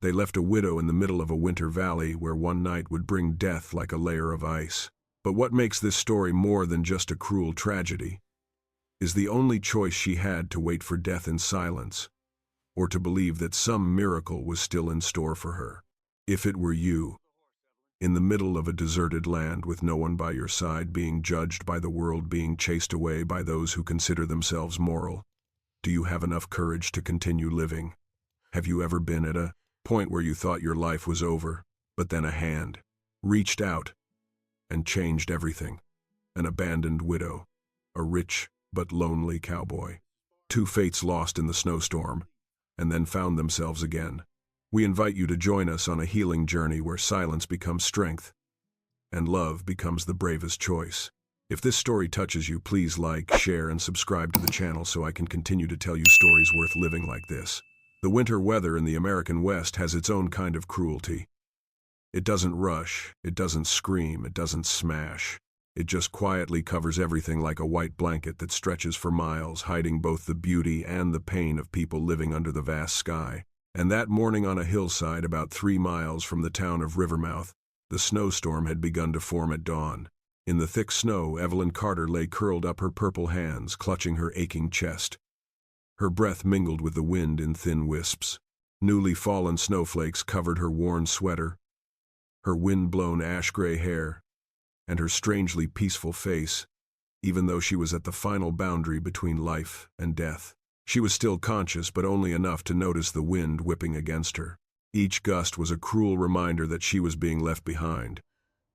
They left a widow in the middle of a winter valley where one night would bring death like a layer of ice. But what makes this story more than just a cruel tragedy is the only choice she had to wait for death in silence, or to believe that some miracle was still in store for her. If it were you, in the middle of a deserted land with no one by your side, being judged by the world, being chased away by those who consider themselves moral, do you have enough courage to continue living? Have you ever been at a point where you thought your life was over, but then a hand reached out and changed everything? An abandoned widow, a rich but lonely cowboy, two fates lost in the snowstorm, and then found themselves again. We invite you to join us on a healing journey where silence becomes strength and love becomes the bravest choice. If this story touches you, please like, share, and subscribe to the channel so I can continue to tell you stories worth living like this. The winter weather in the American West has its own kind of cruelty. It doesn't rush, it doesn't scream, it doesn't smash. It just quietly covers everything like a white blanket that stretches for miles, hiding both the beauty and the pain of people living under the vast sky. And that morning on a hillside about 3 miles from the town of Rivermouth, the snowstorm had begun to form at dawn. In the thick snow, Evelyn Carter lay curled up, her purple hands clutching her aching chest. Her breath mingled with the wind in thin wisps. Newly fallen snowflakes covered her worn sweater, her wind-blown ash-gray hair, and her strangely peaceful face, even though she was at the final boundary between life and death. She was still conscious, but only enough to notice the wind whipping against her. Each gust was a cruel reminder that she was being left behind.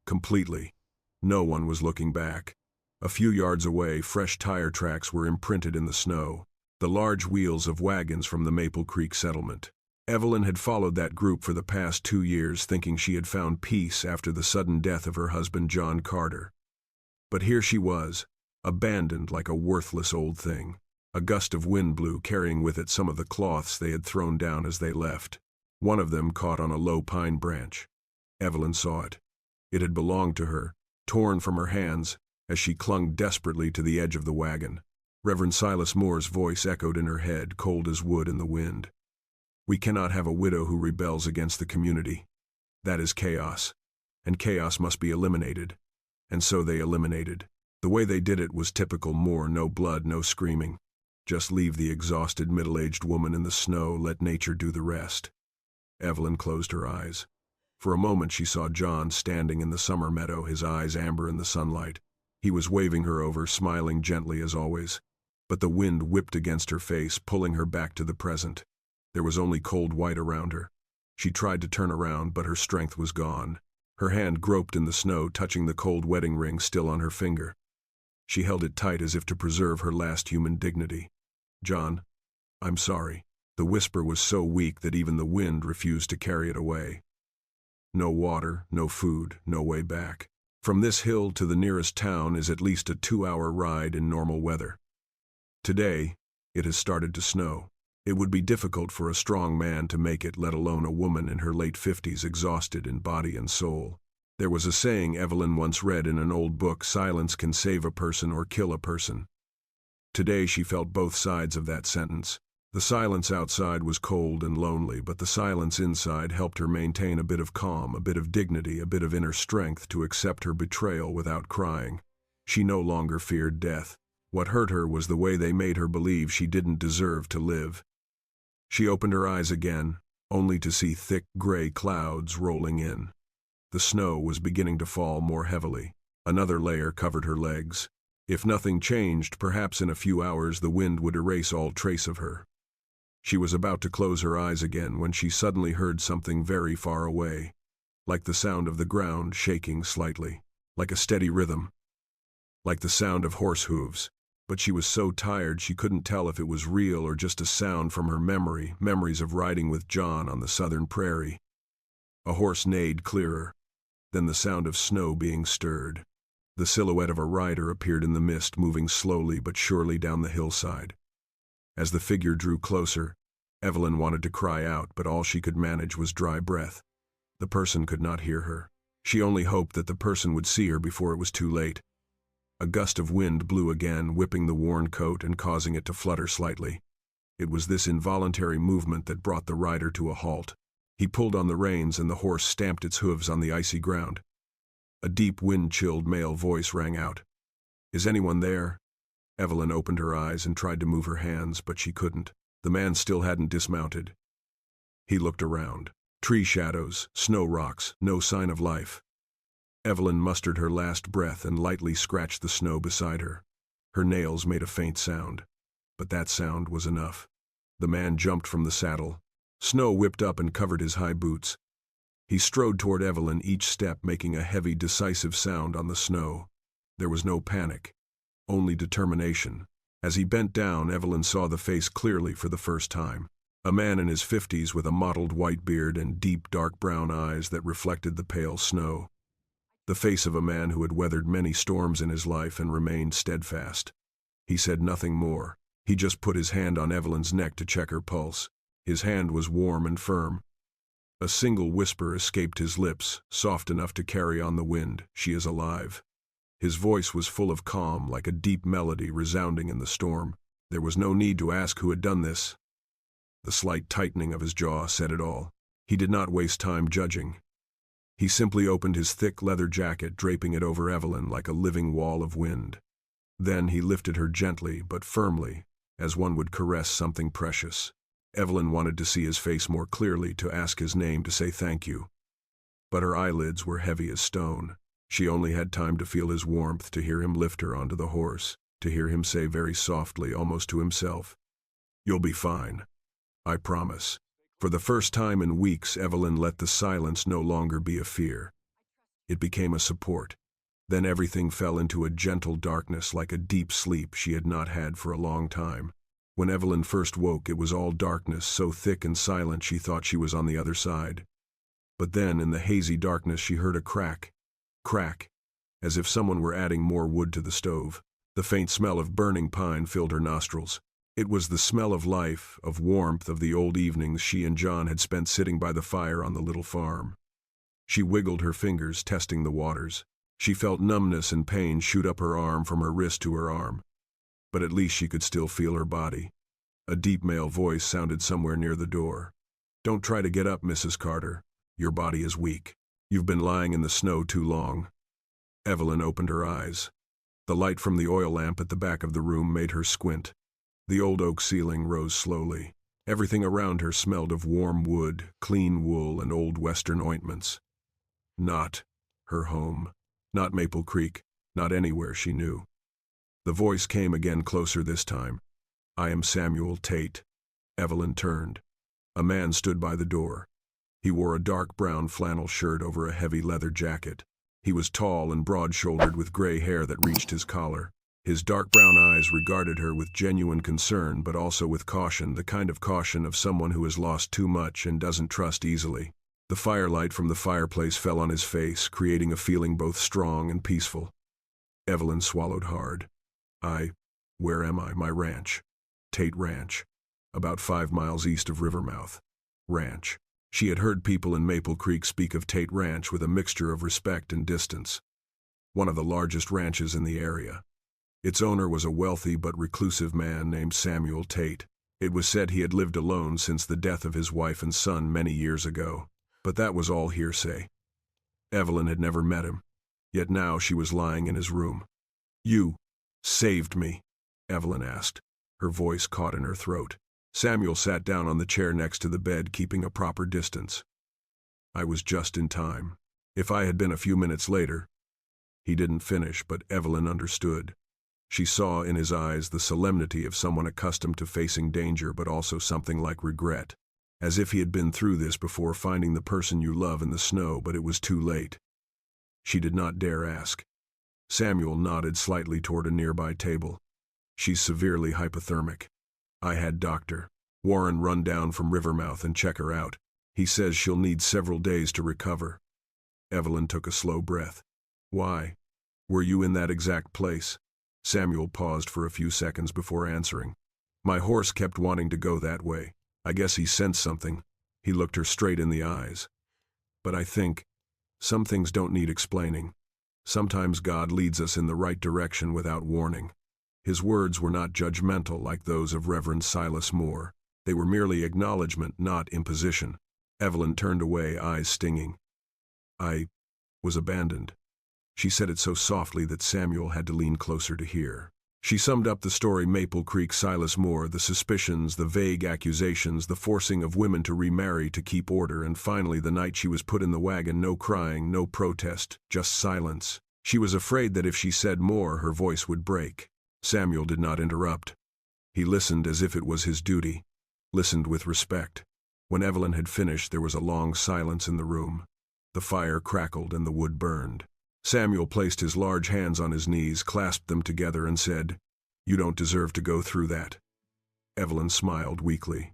Completely. No one was looking back. A few yards away, fresh tire tracks were imprinted in the snow, the large wheels of wagons from the Maple Creek settlement. Evelyn had followed that group for the past 2 years, thinking she had found peace after the sudden death of her husband, John Carter. But here she was, abandoned like a worthless old thing. A gust of wind blew, carrying with it some of the cloths they had thrown down as they left. One of them caught on a low pine branch. Evelyn saw it. It had belonged to her, torn from her hands as she clung desperately to the edge of the wagon. Reverend Silas Moore's voice echoed in her head, cold as wood in the wind. We cannot have a widow who rebels against the community. That is chaos, and chaos must be eliminated. And so they eliminated. The way they did it was typical Moore: no blood, no screaming. Just leave the exhausted middle-aged woman in the snow, let nature do the rest. Evelyn closed her eyes. For a moment she saw John standing in the summer meadow, his eyes amber in the sunlight. He was waving her over, smiling gently as always. But the wind whipped against her face, pulling her back to the present. There was only cold white around her. She tried to turn around, but her strength was gone. Her hand groped in the snow, touching the cold wedding ring still on her finger. She held it tight as if to preserve her last human dignity. John, I'm sorry. The whisper was so weak that even the wind refused to carry it away. No water, no food, no way back. From this hill to the nearest town is at least a 2-hour ride in normal weather. Today, it has started to snow. It would be difficult for a strong man to make it, let alone a woman in her late 50s, exhausted in body and soul. There was a saying Evelyn once read in an old book: silence can save a person or kill a person. Today she felt both sides of that sentence. The silence outside was cold and lonely, but the silence inside helped her maintain a bit of calm, a bit of dignity, a bit of inner strength to accept her betrayal without crying. She no longer feared death. What hurt her was the way they made her believe she didn't deserve to live. She opened her eyes again, only to see thick gray clouds rolling in. The snow was beginning to fall more heavily. Another layer covered her legs. If nothing changed, perhaps in a few hours the wind would erase all trace of her. She was about to close her eyes again when she suddenly heard something very far away, like the sound of the ground shaking slightly, like a steady rhythm, like the sound of horse hooves. But she was so tired she couldn't tell if it was real or just a sound from her memories of riding with John on the southern prairie. A horse neighed clearer, then the sound of snow being stirred. The silhouette of a rider appeared in the mist, moving slowly but surely down the hillside. As the figure drew closer, Evelyn wanted to cry out, but all she could manage was dry breath. The person could not hear her. She only hoped that the person would see her before it was too late. A gust of wind blew again, whipping the worn coat and causing it to flutter slightly. It was this involuntary movement that brought the rider to a halt. He pulled on the reins and the horse stamped its hooves on the icy ground. A deep, wind-chilled male voice rang out. "Is anyone there?" Evelyn opened her eyes and tried to move her hands, but she couldn't. The man still hadn't dismounted. He looked around. Tree shadows, snow rocks, no sign of life. Evelyn mustered her last breath and lightly scratched the snow beside her. Her nails made a faint sound, but that sound was enough. The man jumped from the saddle. Snow whipped up and covered his high boots. He strode toward Evelyn, each step making a heavy, decisive sound on the snow. There was no panic, only determination. As he bent down, Evelyn saw the face clearly for the first time. A man in his 50s with a mottled white beard and deep, dark brown eyes that reflected the pale snow. The face of a man who had weathered many storms in his life and remained steadfast. He said nothing more. He just put his hand on Evelyn's neck to check her pulse. His hand was warm and firm. A single whisper escaped his lips, soft enough to carry on the wind. "She is alive." His voice was full of calm, like a deep melody resounding in the storm. There was no need to ask who had done this. The slight tightening of his jaw said it all. He did not waste time judging. He simply opened his thick leather jacket, draping it over Evelyn like a living wall of wind. Then he lifted her gently but firmly, as one would caress something precious. Evelyn wanted to see his face more clearly, to ask his name, to say thank you. But her eyelids were heavy as stone. She only had time to feel his warmth, to hear him lift her onto the horse, to hear him say very softly, almost to himself, "You'll be fine. I promise." For the first time in weeks, Evelyn let the silence no longer be a fear. It became a support. Then everything fell into a gentle darkness, like a deep sleep she had not had for a long time. When Evelyn first woke, it was all darkness, so thick and silent she thought she was on the other side. But then, in the hazy darkness, she heard a crack, as if someone were adding more wood to the stove. The faint smell of burning pine filled her nostrils. It was the smell of life, of warmth, of the old evenings she and John had spent sitting by the fire on the little farm. She wiggled her fingers, testing the waters. She felt numbness and pain shoot up her arm, from her wrist to her arm. But at least she could still feel her body. A deep male voice sounded somewhere near the door. "Don't try to get up, Mrs. Carter. Your body is weak. You've been lying in the snow too long." Evelyn opened her eyes. The light from the oil lamp at the back of the room made her squint. The old oak ceiling rose slowly. Everything around her smelled of warm wood, clean wool, and old Western ointments. Not her home. Not Maple Creek. Not anywhere she knew. The voice came again, closer this time. "I am Samuel Tate." Evelyn turned. A man stood by the door. He wore a dark brown flannel shirt over a heavy leather jacket. He was tall and broad-shouldered, with gray hair that reached his collar. His dark brown eyes regarded her with genuine concern, but also with caution, the kind of caution of someone who has lost too much and doesn't trust easily. The firelight from the fireplace fell on his face, creating a feeling both strong and peaceful. Evelyn swallowed hard. Where am I? My ranch. Tate Ranch. About 5 miles east of Rivermouth. Ranch. She had heard people in Maple Creek speak of Tate Ranch with a mixture of respect and distance. One of the largest ranches in the area. Its owner was a wealthy but reclusive man named Samuel Tate. It was said he had lived alone since the death of his wife and son many years ago. But that was all hearsay. Evelyn had never met him, yet now she was lying in his room. "You saved me?" Evelyn asked. Her voice caught in her throat. Samuel sat down on the chair next to the bed, keeping a proper distance. "I was just in time. If I had been a few minutes later—" He didn't finish, but Evelyn understood. She saw in his eyes the solemnity of someone accustomed to facing danger, but also something like regret. As if he had been through this before, finding the person you love in the snow, but it was too late. She did not dare ask. Samuel nodded slightly toward a nearby table. "She's severely hypothermic. I had Dr. Warren run down from Rivermouth and check her out. He says she'll need several days to recover." Evelyn took a slow breath. "Why? Were you in that exact place?" Samuel paused for a few seconds before answering. "My horse kept wanting to go that way. I guess he sensed something." He looked her straight in the eyes. "But I think some things don't need explaining. Sometimes God leads us in the right direction without warning." His words were not judgmental like those of Reverend Silas Moore. They were merely acknowledgement, not imposition. Evelyn turned away, eyes stinging. I was abandoned. She said it so softly that Samuel had to lean closer to hear. She summed up the story: Maple Creek, Silas Moore, the suspicions, the vague accusations, the forcing of women to remarry to keep order, and finally the night she was put in the wagon. No crying, no protest, just silence. She was afraid that if she said more, her voice would break. Samuel did not interrupt. He listened as if it was his duty, listened with respect. When Evelyn had finished, there was a long silence in the room. The fire crackled and the wood burned. Samuel placed his large hands on his knees, clasped them together, and said, "You don't deserve to go through that." Evelyn smiled weakly.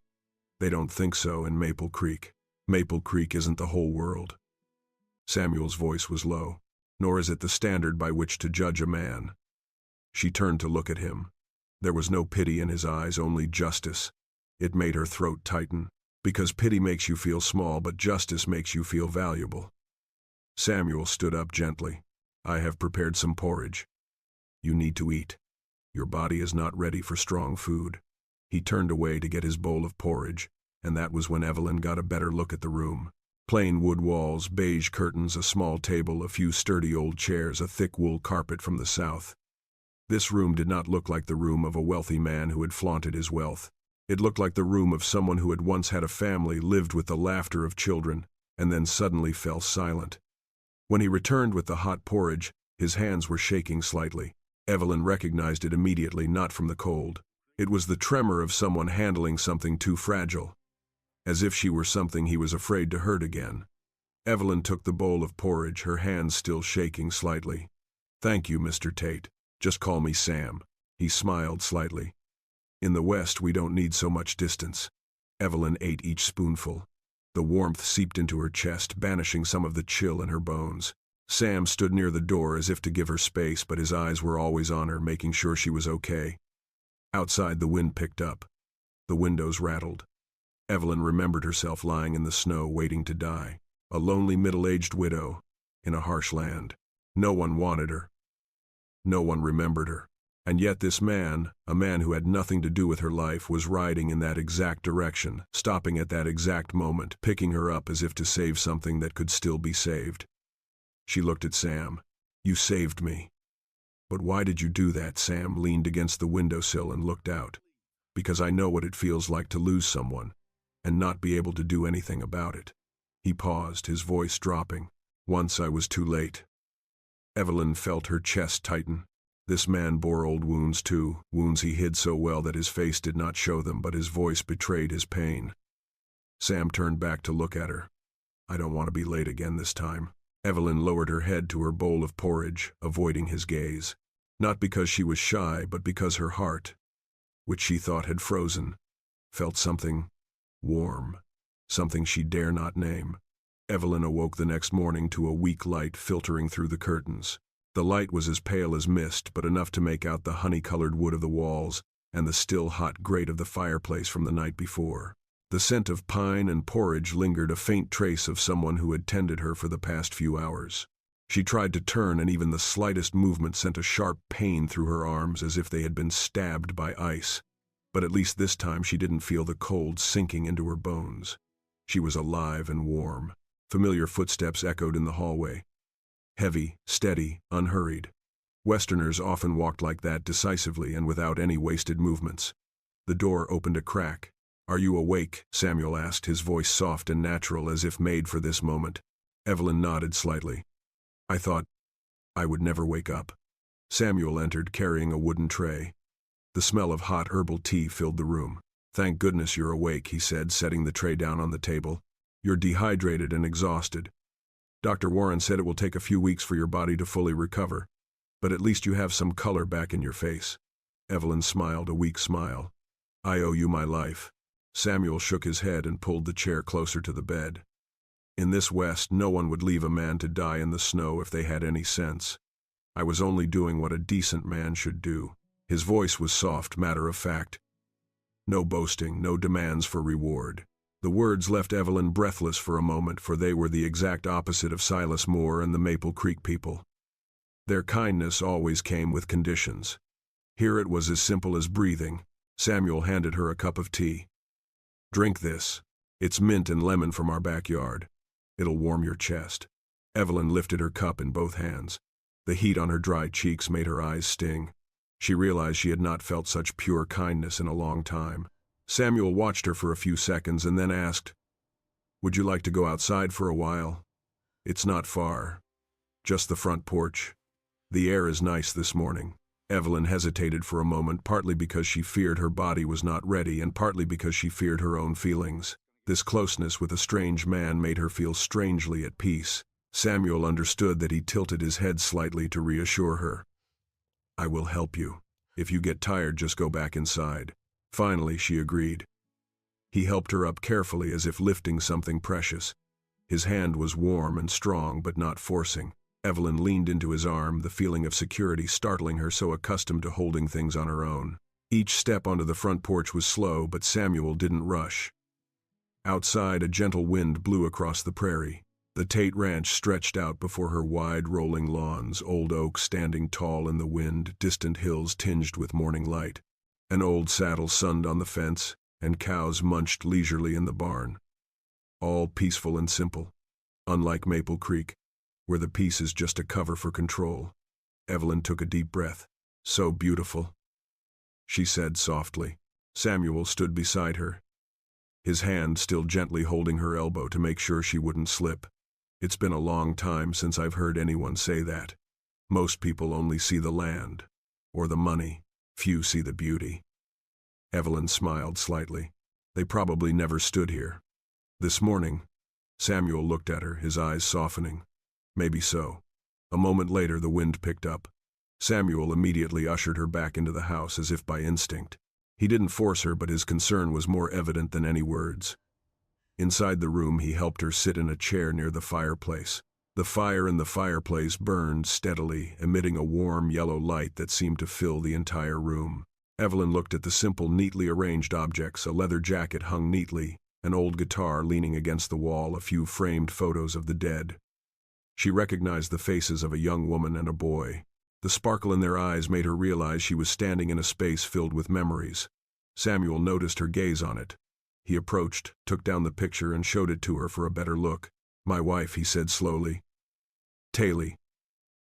"They don't think so in Maple Creek. Maple Creek isn't the whole world." Samuel's voice was low. "Nor is it the standard by which to judge a man." She turned to look at him. There was no pity in his eyes, only justice. It made her throat tighten, because pity makes you feel small, but justice makes you feel valuable. Samuel stood up gently. "I have prepared some porridge. You need to eat. Your body is not ready for strong food." He turned away to get his bowl of porridge, and that was when Evelyn got a better look at the room. Plain wood walls, beige curtains, a small table, a few sturdy old chairs, a thick wool carpet from the south. This room did not look like the room of a wealthy man who had flaunted his wealth. It looked like the room of someone who had once had a family, lived with the laughter of children, and then suddenly fell silent. When he returned with the hot porridge, his hands were shaking slightly. Evelyn recognized it immediately, not from the cold. It was the tremor of someone handling something too fragile, as if she were something he was afraid to hurt again. Evelyn took the bowl of porridge, her hands still shaking slightly. "Thank you, Mr. Tate. Just call me Sam." He smiled slightly. "In the West, we don't need so much distance." Evelyn ate each spoonful. The warmth seeped into her chest, banishing some of the chill in her bones. Sam stood near the door as if to give her space, but his eyes were always on her, making sure she was okay. Outside, the wind picked up. The windows rattled. Evelyn remembered herself lying in the snow, waiting to die. A lonely middle-aged widow, in a harsh land. No one wanted her. No one remembered her. And yet this man, a man who had nothing to do with her life, was riding in that exact direction, stopping at that exact moment, picking her up as if to save something that could still be saved. She looked at Sam. "You saved me." "But why did you do that?" Sam leaned against the windowsill and looked out. "Because I know what it feels like to lose someone, and not be able to do anything about it." He paused, his voice dropping. "Once I was too late." Evelyn felt her chest tighten. This man bore old wounds too, wounds he hid so well that his face did not show them, but his voice betrayed his pain. Sam turned back to look at her. "I don't want to be late again this time." Evelyn lowered her head to her bowl of porridge, avoiding his gaze. Not because she was shy, but because her heart, which she thought had frozen, felt something warm, something she dare not name. Evelyn awoke the next morning to a weak light filtering through the curtains. The light was as pale as mist, but enough to make out the honey-colored wood of the walls and the still hot grate of the fireplace from the night before. The scent of pine and porridge lingered, a faint trace of someone who had tended her for the past few hours. She tried to turn, and even the slightest movement sent a sharp pain through her arms as if they had been stabbed by ice. But at least this time she didn't feel the cold sinking into her bones. She was alive and warm. Familiar footsteps echoed in the hallway. Heavy, steady, unhurried. Westerners often walked like that, decisively and without any wasted movements. The door opened a crack. "Are you awake?" Samuel asked, his voice soft and natural, as if made for this moment. Evelyn nodded slightly. "I thought I would never wake up." Samuel entered, carrying a wooden tray. The smell of hot herbal tea filled the room. "Thank goodness you're awake," he said, setting the tray down on the table. "You're dehydrated and exhausted. Dr. Warren said it will take a few weeks for your body to fully recover, but at least you have some color back in your face." Evelyn smiled, a weak smile. "I owe you my life." Samuel shook his head and pulled the chair closer to the bed. "In this West, no one would leave a man to die in the snow if they had any sense. I was only doing what a decent man should do." His voice was soft, matter of fact. No boasting, no demands for reward. The words left Evelyn breathless for a moment, for they were the exact opposite of Silas Moore and the Maple Creek people. Their kindness always came with conditions. Here it was as simple as breathing. Samuel handed her a cup of tea. "Drink this." It's mint and lemon from our backyard. It'll warm your chest. Evelyn lifted her cup in both hands. The heat on her dry cheeks made her eyes sting. She realized she had not felt such pure kindness in a long time. Samuel watched her for a few seconds and then asked, "Would you like to go outside for a while? It's not far. Just the front porch. The air is nice this morning." Evelyn hesitated for a moment, partly because she feared her body was not ready and partly because she feared her own feelings. This closeness with a strange man made her feel strangely at peace. Samuel understood that he tilted his head slightly to reassure her. "I will help you. If you get tired, just go back inside." Finally, she agreed. He helped her up carefully as if lifting something precious. His hand was warm and strong, but not forcing. Evelyn leaned into his arm, the feeling of security startling her, so accustomed to holding things on her own. Each step onto the front porch was slow, but Samuel didn't rush. Outside, a gentle wind blew across the prairie. The Tate Ranch stretched out before her wide, rolling lawns, old oaks standing tall in the wind, distant hills tinged with morning light. An old saddle sunned on the fence, and cows munched leisurely in the barn. All peaceful and simple, unlike Maple Creek, where the peace is just a cover for control. Evelyn took a deep breath. "So beautiful," she said softly. Samuel stood beside her, his hand still gently holding her elbow to make sure she wouldn't slip. "It's been a long time since I've heard anyone say that. Most people only see the land, or the money. Few see the beauty." Evelyn smiled slightly. "They probably never stood here." "This morning." Samuel looked at her, his eyes softening. "Maybe so." A moment later, the wind picked up. Samuel immediately ushered her back into the house as if by instinct. He didn't force her, but his concern was more evident than any words. Inside the room, he helped her sit in a chair near the fireplace. The fire in the fireplace burned steadily, emitting a warm yellow light that seemed to fill the entire room. Evelyn looked at the simple, neatly arranged objects: a leather jacket hung neatly, an old guitar leaning against the wall, a few framed photos of the dead. She recognized the faces of a young woman and a boy. The sparkle in their eyes made her realize she was standing in a space filled with memories. Samuel noticed her gaze on it. He approached, took down the picture, and showed it to her for a better look. "My wife," he said slowly. "Taylor.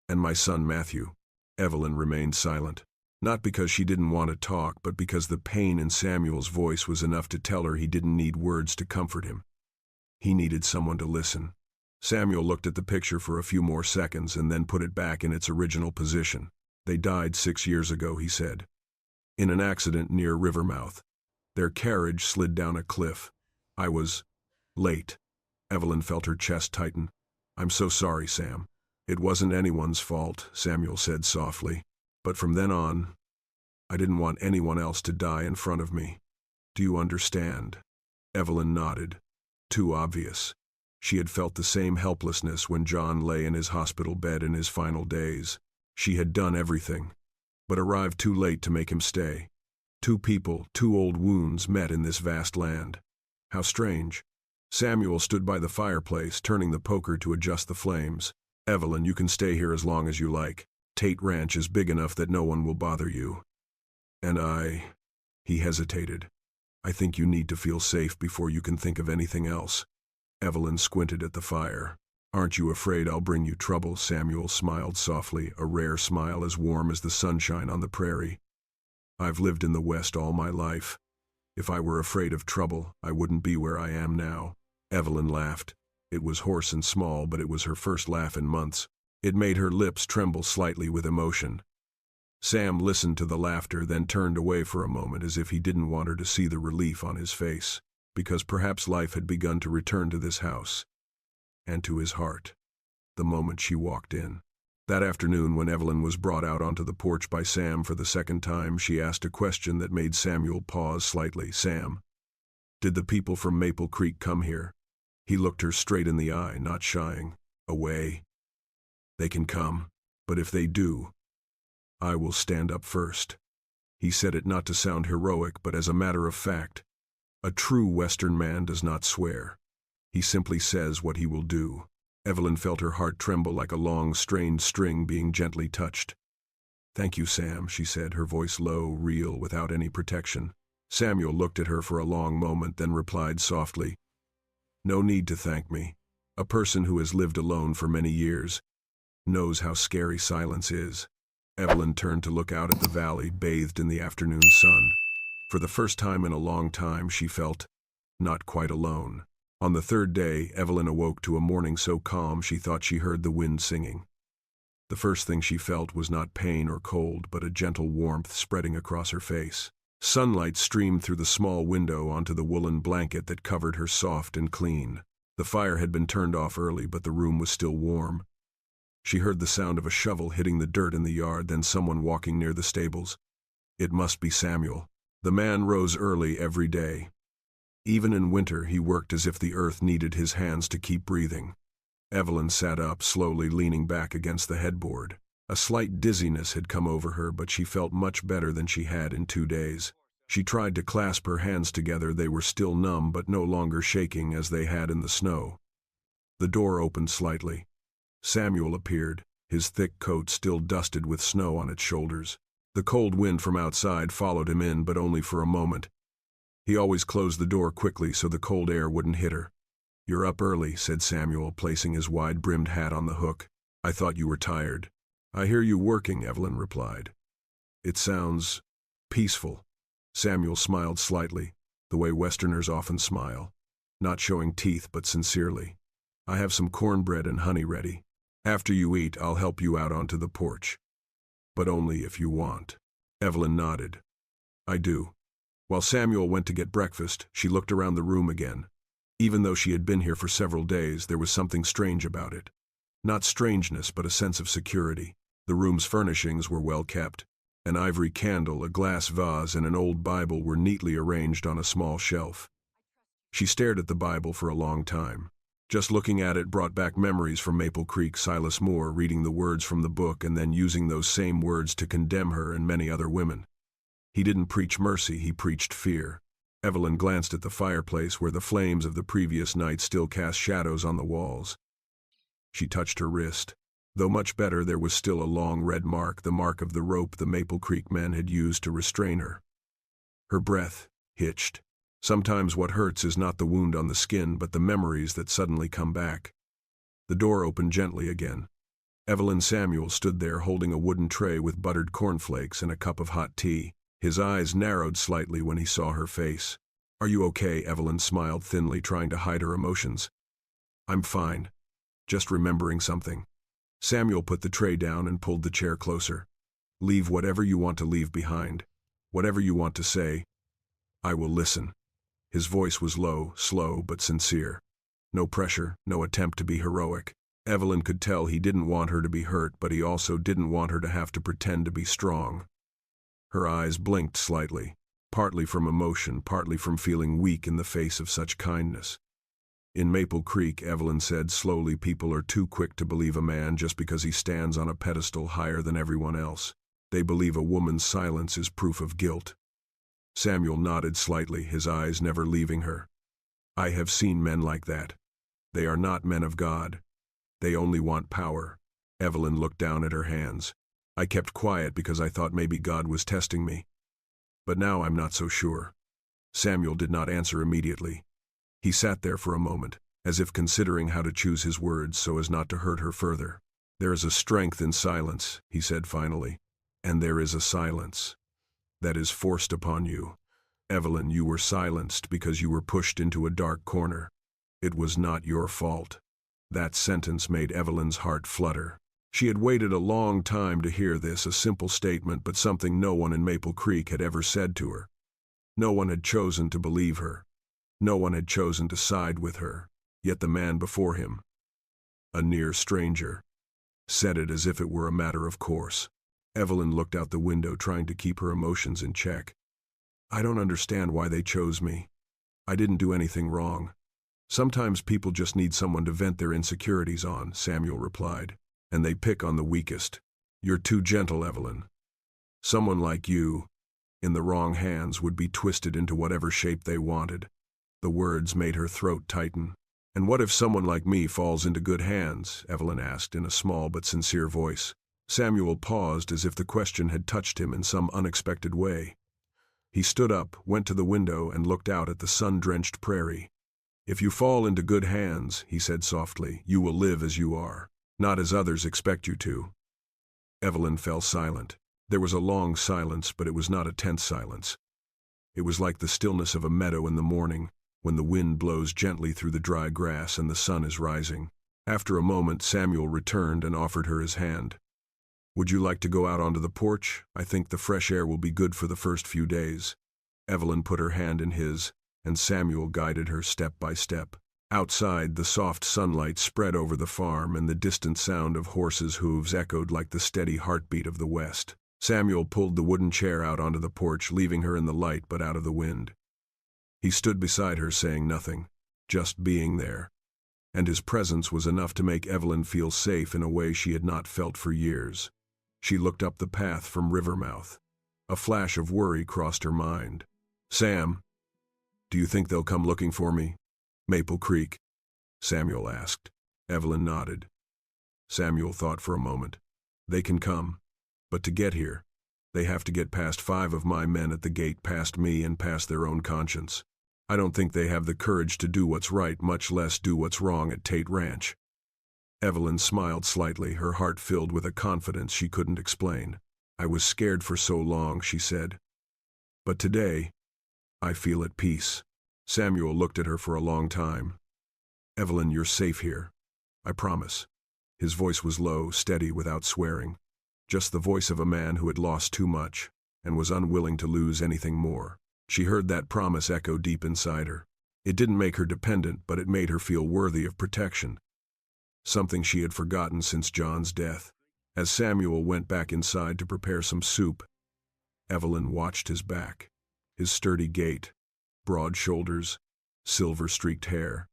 And my son Matthew." Evelyn remained silent. Not because she didn't want to talk, but because the pain in Samuel's voice was enough to tell her he didn't need words to comfort him. He needed someone to listen. Samuel looked at the picture for a few more seconds and then put it back in its original position. "They died 6 years ago," he said. "In an accident near Rivermouth. Their carriage slid down a cliff. I was late." Evelyn felt her chest tighten. "I'm so sorry, Sam." "It wasn't anyone's fault," Samuel said softly. "But from then on, I didn't want anyone else to die in front of me. Do you understand?" Evelyn nodded. Too obvious. She had felt the same helplessness when John lay in his hospital bed in his final days. She had done everything, but arrived too late to make him stay. Two people, two old wounds met in this vast land. How strange. Samuel stood by the fireplace, turning the poker to adjust the flames. "Evelyn, you can stay here as long as you like. Tate Ranch is big enough that no one will bother you. And he hesitated. "I think you need to feel safe before you can think of anything else." Evelyn squinted at the fire. "Aren't you afraid I'll bring you trouble?" Samuel smiled softly, a rare smile as warm as the sunshine on the prairie. "I've lived in the West all my life. If I were afraid of trouble, I wouldn't be where I am now." Evelyn laughed. It was hoarse and small, but it was her first laugh in months. It made her lips tremble slightly with emotion. Sam listened to the laughter, then turned away for a moment as if he didn't want her to see the relief on his face, because perhaps life had begun to return to this house, and to his heart, the moment she walked in. That afternoon, when Evelyn was brought out onto the porch by Sam for the second time, she asked a question that made Samuel pause slightly. "Sam, did the people from Maple Creek come here?" He looked her straight in the eye, not shying away. "They can come, but if they do, I will stand up first." He said it not to sound heroic, but as a matter of fact. A true Western man does not swear. He simply says what he will do. Evelyn felt her heart tremble like a long, strained string being gently touched. "Thank you, Sam," she said, her voice low, real, without any protection. Samuel looked at her for a long moment, then replied softly, No need to thank me. A person who has lived alone for many years knows how scary silence is. Evelyn turned to look out at the valley bathed in the afternoon sun. For the first time in a long time, she felt not quite alone. On the third day, Evelyn awoke to a morning so calm she thought she heard the wind singing. The first thing she felt was not pain or cold, but a gentle warmth spreading across her face. Sunlight streamed through the small window onto the woolen blanket that covered her soft and clean. The fire had been turned off early, but the room was still warm. She heard the sound of a shovel hitting the dirt in the yard, then someone walking near the stables. It must be Samuel. The man rose early every day. Even in winter, he worked as if the earth needed his hands to keep breathing. Evelyn sat up, slowly leaning back against the headboard. A slight dizziness had come over her, but she felt much better than she had in 2 days. She tried to clasp her hands together. They were still numb, but no longer shaking as they had in the snow. The door opened slightly. Samuel appeared, his thick coat still dusted with snow on its shoulders. The cold wind from outside followed him in, but only for a moment. He always closed the door quickly so the cold air wouldn't hit her. "You're up early," said Samuel, placing his wide-brimmed hat on the hook. "I thought you were tired." "I hear you working," Evelyn replied. "It sounds peaceful." Samuel smiled slightly, the way Westerners often smile, not showing teeth but sincerely. "I have some cornbread and honey ready. After you eat, I'll help you out onto the porch. But only if you want." Evelyn nodded. "I do." While Samuel went to get breakfast, she looked around the room again. Even though she had been here for several days, there was something strange about it. Not strangeness, but a sense of security. The room's furnishings were well kept. An ivory candle, a glass vase, and an old Bible were neatly arranged on a small shelf. She stared at the Bible for a long time. Just looking at it brought back memories from Maple Creek, Silas Moore reading the words from the book and then using those same words to condemn her and many other women. He didn't preach mercy, he preached fear. Evelyn glanced at the fireplace where the flames of the previous night still cast shadows on the walls. She touched her wrist. Though much better, there was still a long red mark, the mark of the rope the Maple Creek men had used to restrain her. Her breath hitched. Sometimes what hurts is not the wound on the skin, but the memories that suddenly come back. The door opened gently again. Evelyn Samuel stood there holding a wooden tray with buttered cornflakes and a cup of hot tea. His eyes narrowed slightly when he saw her face. "Are you okay?" Evelyn smiled thinly, trying to hide her emotions. "I'm fine. Just remembering something." Samuel put the tray down and pulled the chair closer. "Leave whatever you want to leave behind. Whatever you want to say. I will listen." His voice was low, slow, but sincere. No pressure, no attempt to be heroic. Evelyn could tell he didn't want her to be hurt, but he also didn't want her to have to pretend to be strong. Her eyes blinked slightly, partly from emotion, partly from feeling weak in the face of such kindness. "In Maple Creek," Evelyn said slowly, "people are too quick to believe a man just because he stands on a pedestal higher than everyone else. They believe a woman's silence is proof of guilt." Samuel nodded slightly, his eyes never leaving her. "I have seen men like that. They are not men of God. They only want power." Evelyn looked down at her hands. "I kept quiet because I thought maybe God was testing me. But now I'm not so sure." Samuel did not answer immediately. He sat there for a moment, as if considering how to choose his words so as not to hurt her further. "There is a strength in silence," he said finally, "and there is a silence that is forced upon you. Evelyn, you were silenced because you were pushed into a dark corner. It was not your fault." That sentence made Evelyn's heart flutter. She had waited a long time to hear this, a simple statement, but something no one in Maple Creek had ever said to her. No one had chosen to believe her. No one had chosen to side with her. Yet the man before him, a near stranger, said it as if it were a matter of course. Evelyn looked out the window, trying to keep her emotions in check. "I don't understand why they chose me. I didn't do anything wrong. Sometimes people just need someone to vent their insecurities on," Samuel replied. "And they pick on the weakest. You're too gentle, Evelyn. Someone like you, in the wrong hands, would be twisted into whatever shape they wanted." The words made her throat tighten. "And what if someone like me falls into good hands?" Evelyn asked in a small but sincere voice. Samuel paused, as if the question had touched him in some unexpected way. He stood up, went to the window, and looked out at the sun-drenched prairie. If you fall into good hands, he said softly, you will live as you are, not as others expect you to. Evelyn fell silent. There was a long silence, but it was not a tense silence. It was like the stillness of a meadow in the morning, when the wind blows gently through the dry grass and the sun is rising. After a moment, Samuel returned and offered her his hand. Would you like to go out onto the porch? I think the fresh air will be good for the first few days. Evelyn put her hand in his, and Samuel guided her step by step. Outside, the soft sunlight spread over the farm, and the distant sound of horses' hooves echoed like the steady heartbeat of the west. Samuel pulled the wooden chair out onto the porch, leaving her in the light but out of the wind. He stood beside her, saying nothing, just being there. And his presence was enough to make Evelyn feel safe in a way she had not felt for years. She looked up the path from Rivermouth. A flash of worry crossed her mind. Sam, do you think they'll come looking for me? Maple Creek? Samuel asked. Evelyn nodded. Samuel thought for a moment. They can come. But to get here, they have to get past 5 of my men at the gate, past me and past their own conscience. I don't think they have the courage to do what's right, much less do what's wrong at Tate Ranch. Evelyn smiled slightly, her heart filled with a confidence she couldn't explain. I was scared for so long, she said. But today, I feel at peace. Samuel looked at her for a long time. Evelyn, you're safe here. I promise. His voice was low, steady, without swearing. Just the voice of a man who had lost too much and was unwilling to lose anything more. She heard that promise echo deep inside her. It didn't make her dependent, but it made her feel worthy of protection. Something she had forgotten since John's death. As Samuel went back inside to prepare some soup, Evelyn watched his back, his sturdy gait, broad shoulders, silver-streaked hair,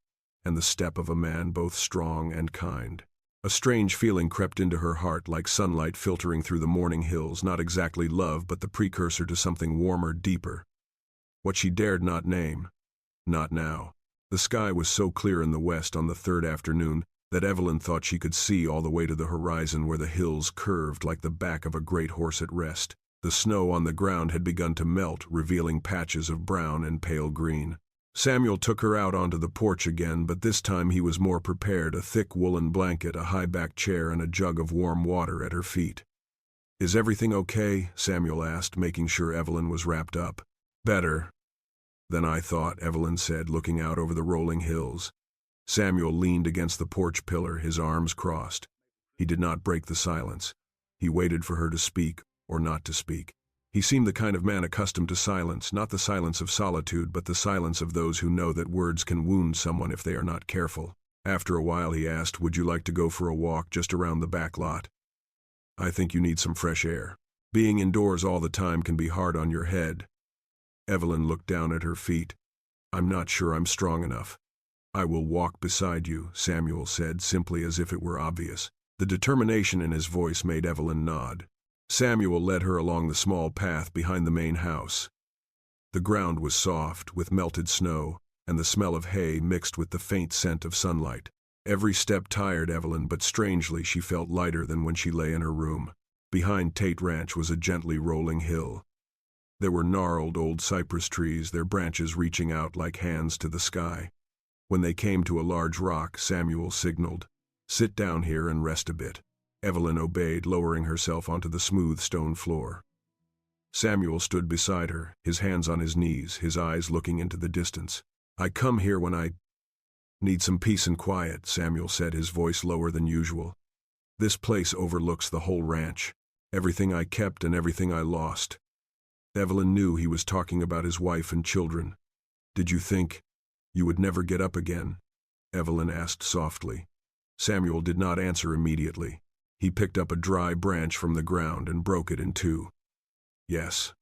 and the step of a man both strong and kind. A strange feeling crept into her heart, like sunlight filtering through the morning hills, not exactly love, but the precursor to something warmer, deeper. What she dared not name. Not now. The sky was so clear in the west on the third afternoon that Evelyn thought she could see all the way to the horizon, where the hills curved like the back of a great horse at rest. The snow on the ground had begun to melt, revealing patches of brown and pale green. Samuel took her out onto the porch again, but this time he was more prepared, a thick woolen blanket, a high-backed chair, and a jug of warm water at her feet. Is everything okay? Samuel asked, making sure Evelyn was wrapped up. Better than I thought, Evelyn said, looking out over the rolling hills. Samuel leaned against the porch pillar, his arms crossed. He did not break the silence. He waited for her to speak, or not to speak. He seemed the kind of man accustomed to silence, not the silence of solitude, but the silence of those who know that words can wound someone if they are not careful. After a while he asked, would you like to go for a walk just around the back lot? I think you need some fresh air. Being indoors all the time can be hard on your head. Evelyn looked down at her feet. I'm not sure I'm strong enough. I will walk beside you, Samuel said, simply, as if it were obvious. The determination in his voice made Evelyn nod. Samuel led her along the small path behind the main house. The ground was soft, with melted snow, and the smell of hay mixed with the faint scent of sunlight. Every step tired Evelyn, but strangely she felt lighter than when she lay in her room. Behind Tate Ranch was a gently rolling hill. There were gnarled old cypress trees, their branches reaching out like hands to the sky. When they came to a large rock, Samuel signaled, sit down here and rest a bit. Evelyn obeyed, lowering herself onto the smooth stone floor. Samuel stood beside her, his hands on his knees, his eyes looking into the distance. I come here when I need some peace and quiet, Samuel said, his voice lower than usual. This place overlooks the whole ranch, everything I kept and everything I lost. Evelyn knew he was talking about his wife and children. Did you think you would never get up again? Evelyn asked softly. Samuel did not answer immediately. He picked up a dry branch from the ground and broke it in two. Yes,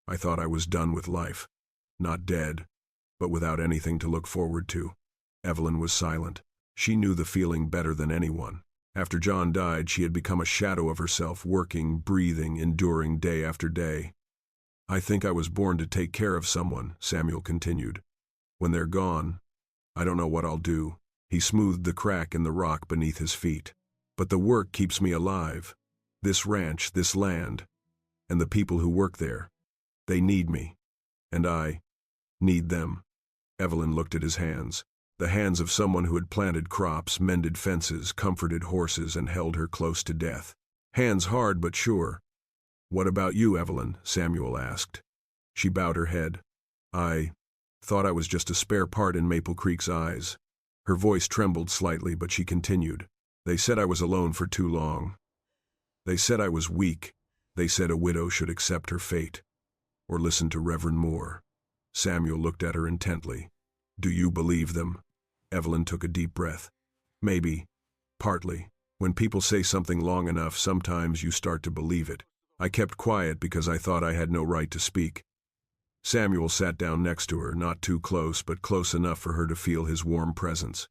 I thought I was done with life. Not dead, but without anything to look forward to. Evelyn was silent. She knew the feeling better than anyone. After John died, she had become a shadow of herself, working, breathing, enduring day after day. I think I was born to take care of someone, Samuel continued. When they're gone, I don't know what I'll do. He smoothed the crack in the rock beneath his feet. But the work keeps me alive. This ranch, this land, and the people who work there. They need me. And I need them. Evelyn looked at his hands. the hands of someone who had planted crops, mended fences, comforted horses, and held her close to death. Hands hard but sure. "What about you, Evelyn?" Samuel asked. She bowed her head. "I thought I was just a spare part in Maple Creek's eyes." Her voice trembled slightly, but she continued. "They said I was alone for too long. They said I was weak. They said a widow should accept her fate, or listen to Reverend Moore." Samuel looked at her intently. "Do you believe them?" Evelyn took a deep breath. "Maybe. Partly. When people say something long enough, sometimes you start to believe it. I kept quiet because I thought I had no right to speak." Samuel sat down next to her, not too close, but close enough for her to feel his warm presence.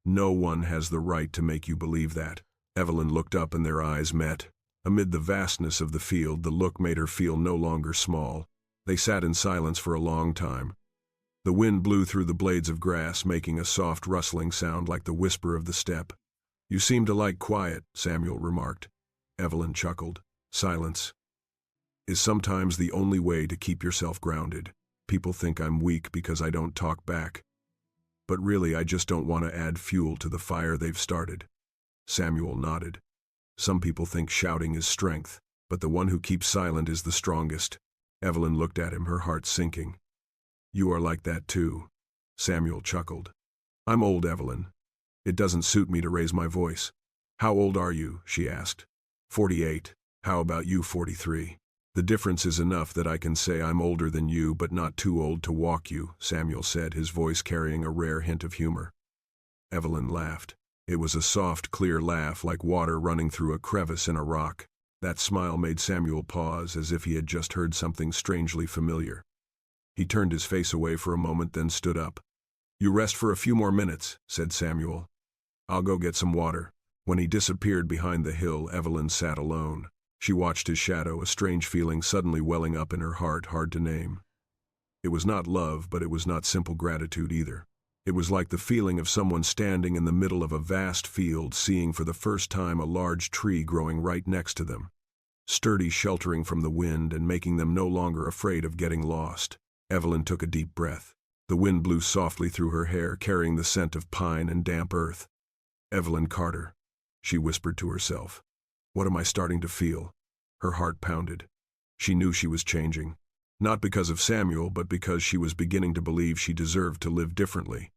"No one has the right to make you believe that." Evelyn looked up and their eyes met. Amid the vastness of the field, the look made her feel no longer small. They sat in silence for a long time. The wind blew through the blades of grass, making a soft rustling sound like the whisper of the steppe. "You seem to like quiet," Samuel remarked. Evelyn chuckled. "Silence is sometimes the only way to keep yourself grounded. People think I'm weak because I don't talk back. But really, I just don't want to add fuel to the fire they've started." Samuel nodded. "Some people think shouting is strength, but the one who keeps silent is the strongest." Evelyn looked at him, her heart sinking. "You are like that too." Samuel chuckled. "I'm old, Evelyn. It doesn't suit me to raise my voice." "How old are you?" she asked. 48. "How about you, 43? The difference is enough that I can say I'm older than you, but not too old to walk you," Samuel said, his voice carrying a rare hint of humor. Evelyn laughed. It was a soft, clear laugh, like water running through a crevice in a rock. That smile made Samuel pause, as if he had just heard something strangely familiar. He turned his face away for a moment, then stood up. "You rest for a few more minutes," said Samuel. "I'll go get some water." When he disappeared behind the hill, Evelyn sat alone. She watched his shadow, a strange feeling suddenly welling up in her heart, hard to name. It was not love, but it was not simple gratitude either. It was like the feeling of someone standing in the middle of a vast field, seeing for the first time a large tree growing right next to them, sturdy, sheltering from the wind and making them no longer afraid of getting lost. Evelyn took a deep breath. The wind blew softly through her hair, carrying the scent of pine and damp earth. "Evelyn Carter," she whispered to herself. "What am I starting to feel?" Her heart pounded. She knew she was changing. Not because of Samuel, but because she was beginning to believe she deserved to live differently.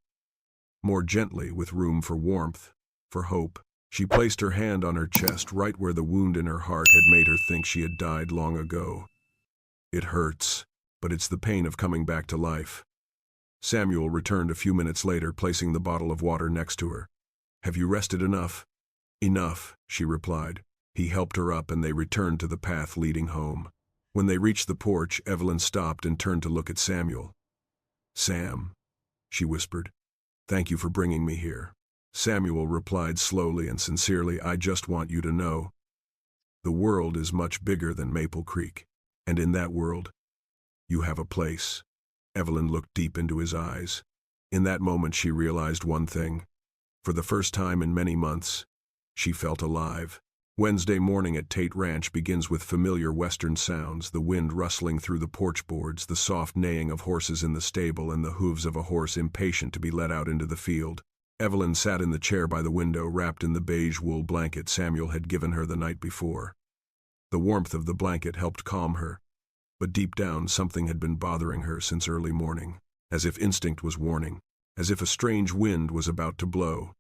More gently, with room for warmth, for hope. She placed her hand on her chest, right where the wound in her heart had made her think she had died long ago. "It hurts, but it's the pain of coming back to life." Samuel returned a few minutes later, placing the bottle of water next to her. "Have you rested enough?" "Enough," she replied. He helped her up and they returned to the path leading home. When they reached the porch, Evelyn stopped and turned to look at Samuel. "Sam," she whispered, "thank you for bringing me here." Samuel replied slowly and sincerely, "I just want you to know, the world is much bigger than Maple Creek, and in that world, you have a place." Evelyn looked deep into his eyes. In that moment she realized one thing. For the first time in many months, she felt alive. Wednesday morning at Tate Ranch begins with familiar western sounds, the wind rustling through the porch boards, the soft neighing of horses in the stable, and the hooves of a horse impatient to be let out into the field. Evelyn sat in the chair by the window, wrapped in the beige wool blanket Samuel had given her the night before. The warmth of the blanket helped calm her, but deep down something had been bothering her since early morning, as if instinct was warning, as if a strange wind was about to blow.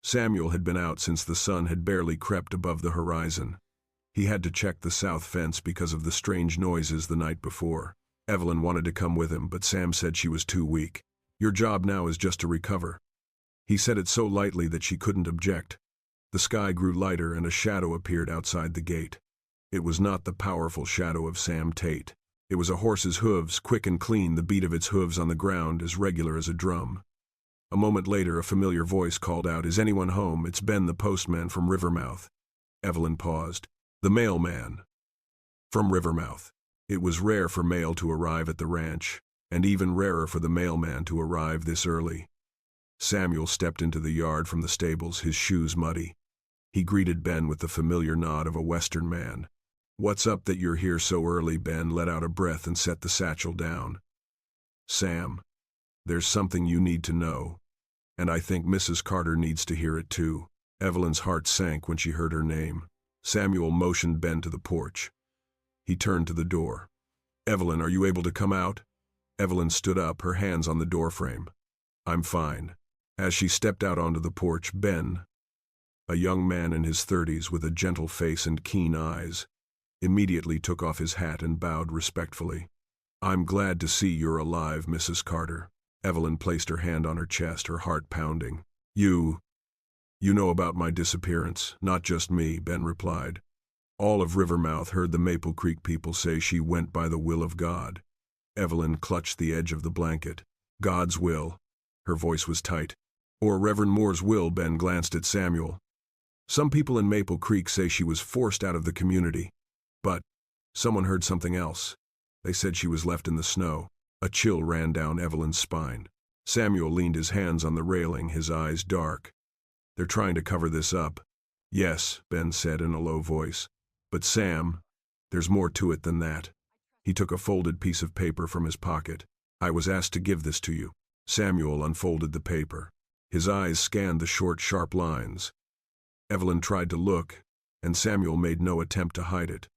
Samuel had been out since the sun had barely crept above the horizon. He had to check the south fence because of the strange noises the night before. Evelyn wanted to come with him, but Sam said she was too weak. "Your job now is just to recover." He said it so lightly that she couldn't object. The sky grew lighter and a shadow appeared outside the gate. It was not the powerful shadow of Sam Tate. It was a horse's hooves, quick and clean, the beat of its hooves on the ground as regular as a drum. A moment later, a familiar voice called out, "Is anyone home? It's Ben, the postman from Rivermouth." Evelyn paused. The mailman. From Rivermouth. It was rare for mail to arrive at the ranch, and even rarer for the mailman to arrive this early. Samuel stepped into the yard from the stables, his shoes muddy. He greeted Ben with the familiar nod of a Western man. "What's up that you're here so early?" Ben let out a breath and set the satchel down. "Sam, there's something you need to know." And I think Mrs. Carter needs to hear it too. Evelyn's heart sank when she heard her name. Samuel motioned Ben to the porch. He turned to the door. Evelyn, are you able to come out? Evelyn stood up, her hands on the doorframe. I'm fine. As she stepped out onto the porch, Ben, a young man in his 30s with a gentle face and keen eyes, immediately took off his hat and bowed respectfully. I'm glad to see you're alive, Mrs. Carter. Evelyn placed her hand on her chest, her heart pounding. You know about my disappearance, not just me, Ben replied. All of Rivermouth heard the Maple Creek people say she went by the will of God. Evelyn clutched the edge of the blanket. God's will. Her voice was tight. Or Reverend Moore's will, Ben glanced at Samuel. Some people in Maple Creek say she was forced out of the community. But someone heard something else. They said she was left in the snow. A chill ran down Evelyn's spine. Samuel leaned his hands on the railing, his eyes dark. They're trying to cover this up. Yes, Ben said in a low voice. But Sam, there's more to it than that. He took a folded piece of paper from his pocket. I was asked to give this to you. Samuel unfolded the paper. His eyes scanned the short, sharp lines. Evelyn tried to look, and Samuel made no attempt to hide it.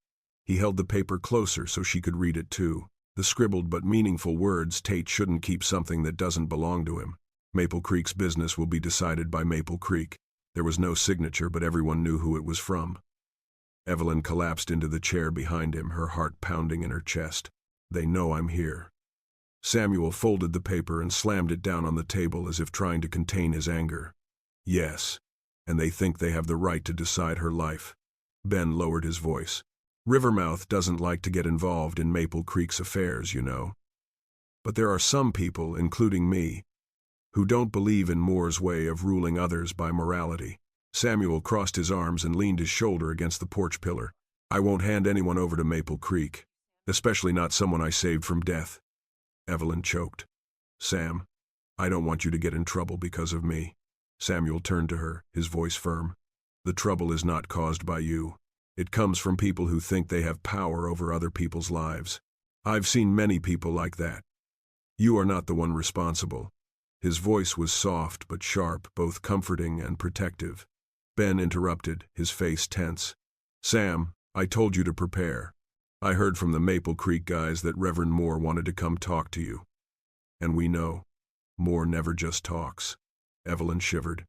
He held the paper closer so she could read it too. The scribbled but meaningful words, Tate shouldn't keep something that doesn't belong to him. Maple Creek's business will be decided by Maple Creek. There was no signature, but everyone knew who it was from. Evelyn collapsed into the chair behind him, her heart pounding in her chest. They know I'm here. Samuel folded the paper and slammed it down on the table as if trying to contain his anger. Yes, and they think they have the right to decide her life. Ben lowered his voice. Rivermouth doesn't like to get involved in Maple Creek's affairs, you know. But there are some people, including me, who don't believe in Moore's way of ruling others by morality. Samuel crossed his arms and leaned his shoulder against the porch pillar. I won't hand anyone over to Maple Creek, especially not someone I saved from death. Evelyn choked. Sam, I don't want you to get in trouble because of me. Samuel turned to her, his voice firm. The trouble is not caused by you. It comes from people who think they have power over other people's lives. I've seen many people like that. You are not the one responsible. His voice was soft but sharp, both comforting and protective. Ben interrupted, his face tense. Sam, I told you to prepare. I heard from the Maple Creek guys that Reverend Moore wanted to come talk to you. And we know, Moore never just talks. Evelyn shivered.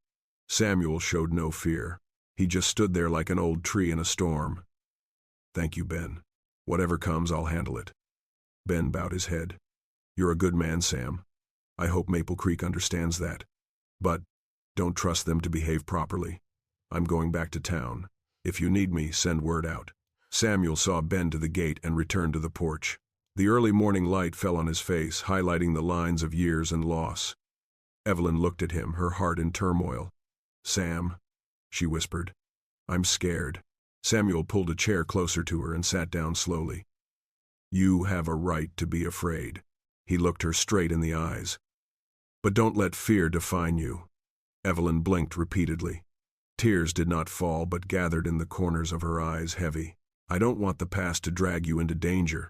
Samuel showed no fear. He just stood there like an old tree in a storm. Thank you, Ben. Whatever comes, I'll handle it. Ben bowed his head. You're a good man, Sam. I hope Maple Creek understands that. But don't trust them to behave properly. I'm going back to town. If you need me, send word out. Samuel saw Ben to the gate and returned to the porch. The early morning light fell on his face, highlighting the lines of years and loss. Evelyn looked at him, her heart in turmoil. Sam, she whispered. I'm scared. Samuel pulled a chair closer to her and sat down slowly. You have a right to be afraid. He looked her straight in the eyes. But don't let fear define you. Evelyn blinked repeatedly. Tears did not fall but gathered in the corners of her eyes, heavy. I don't want the past to drag you into danger.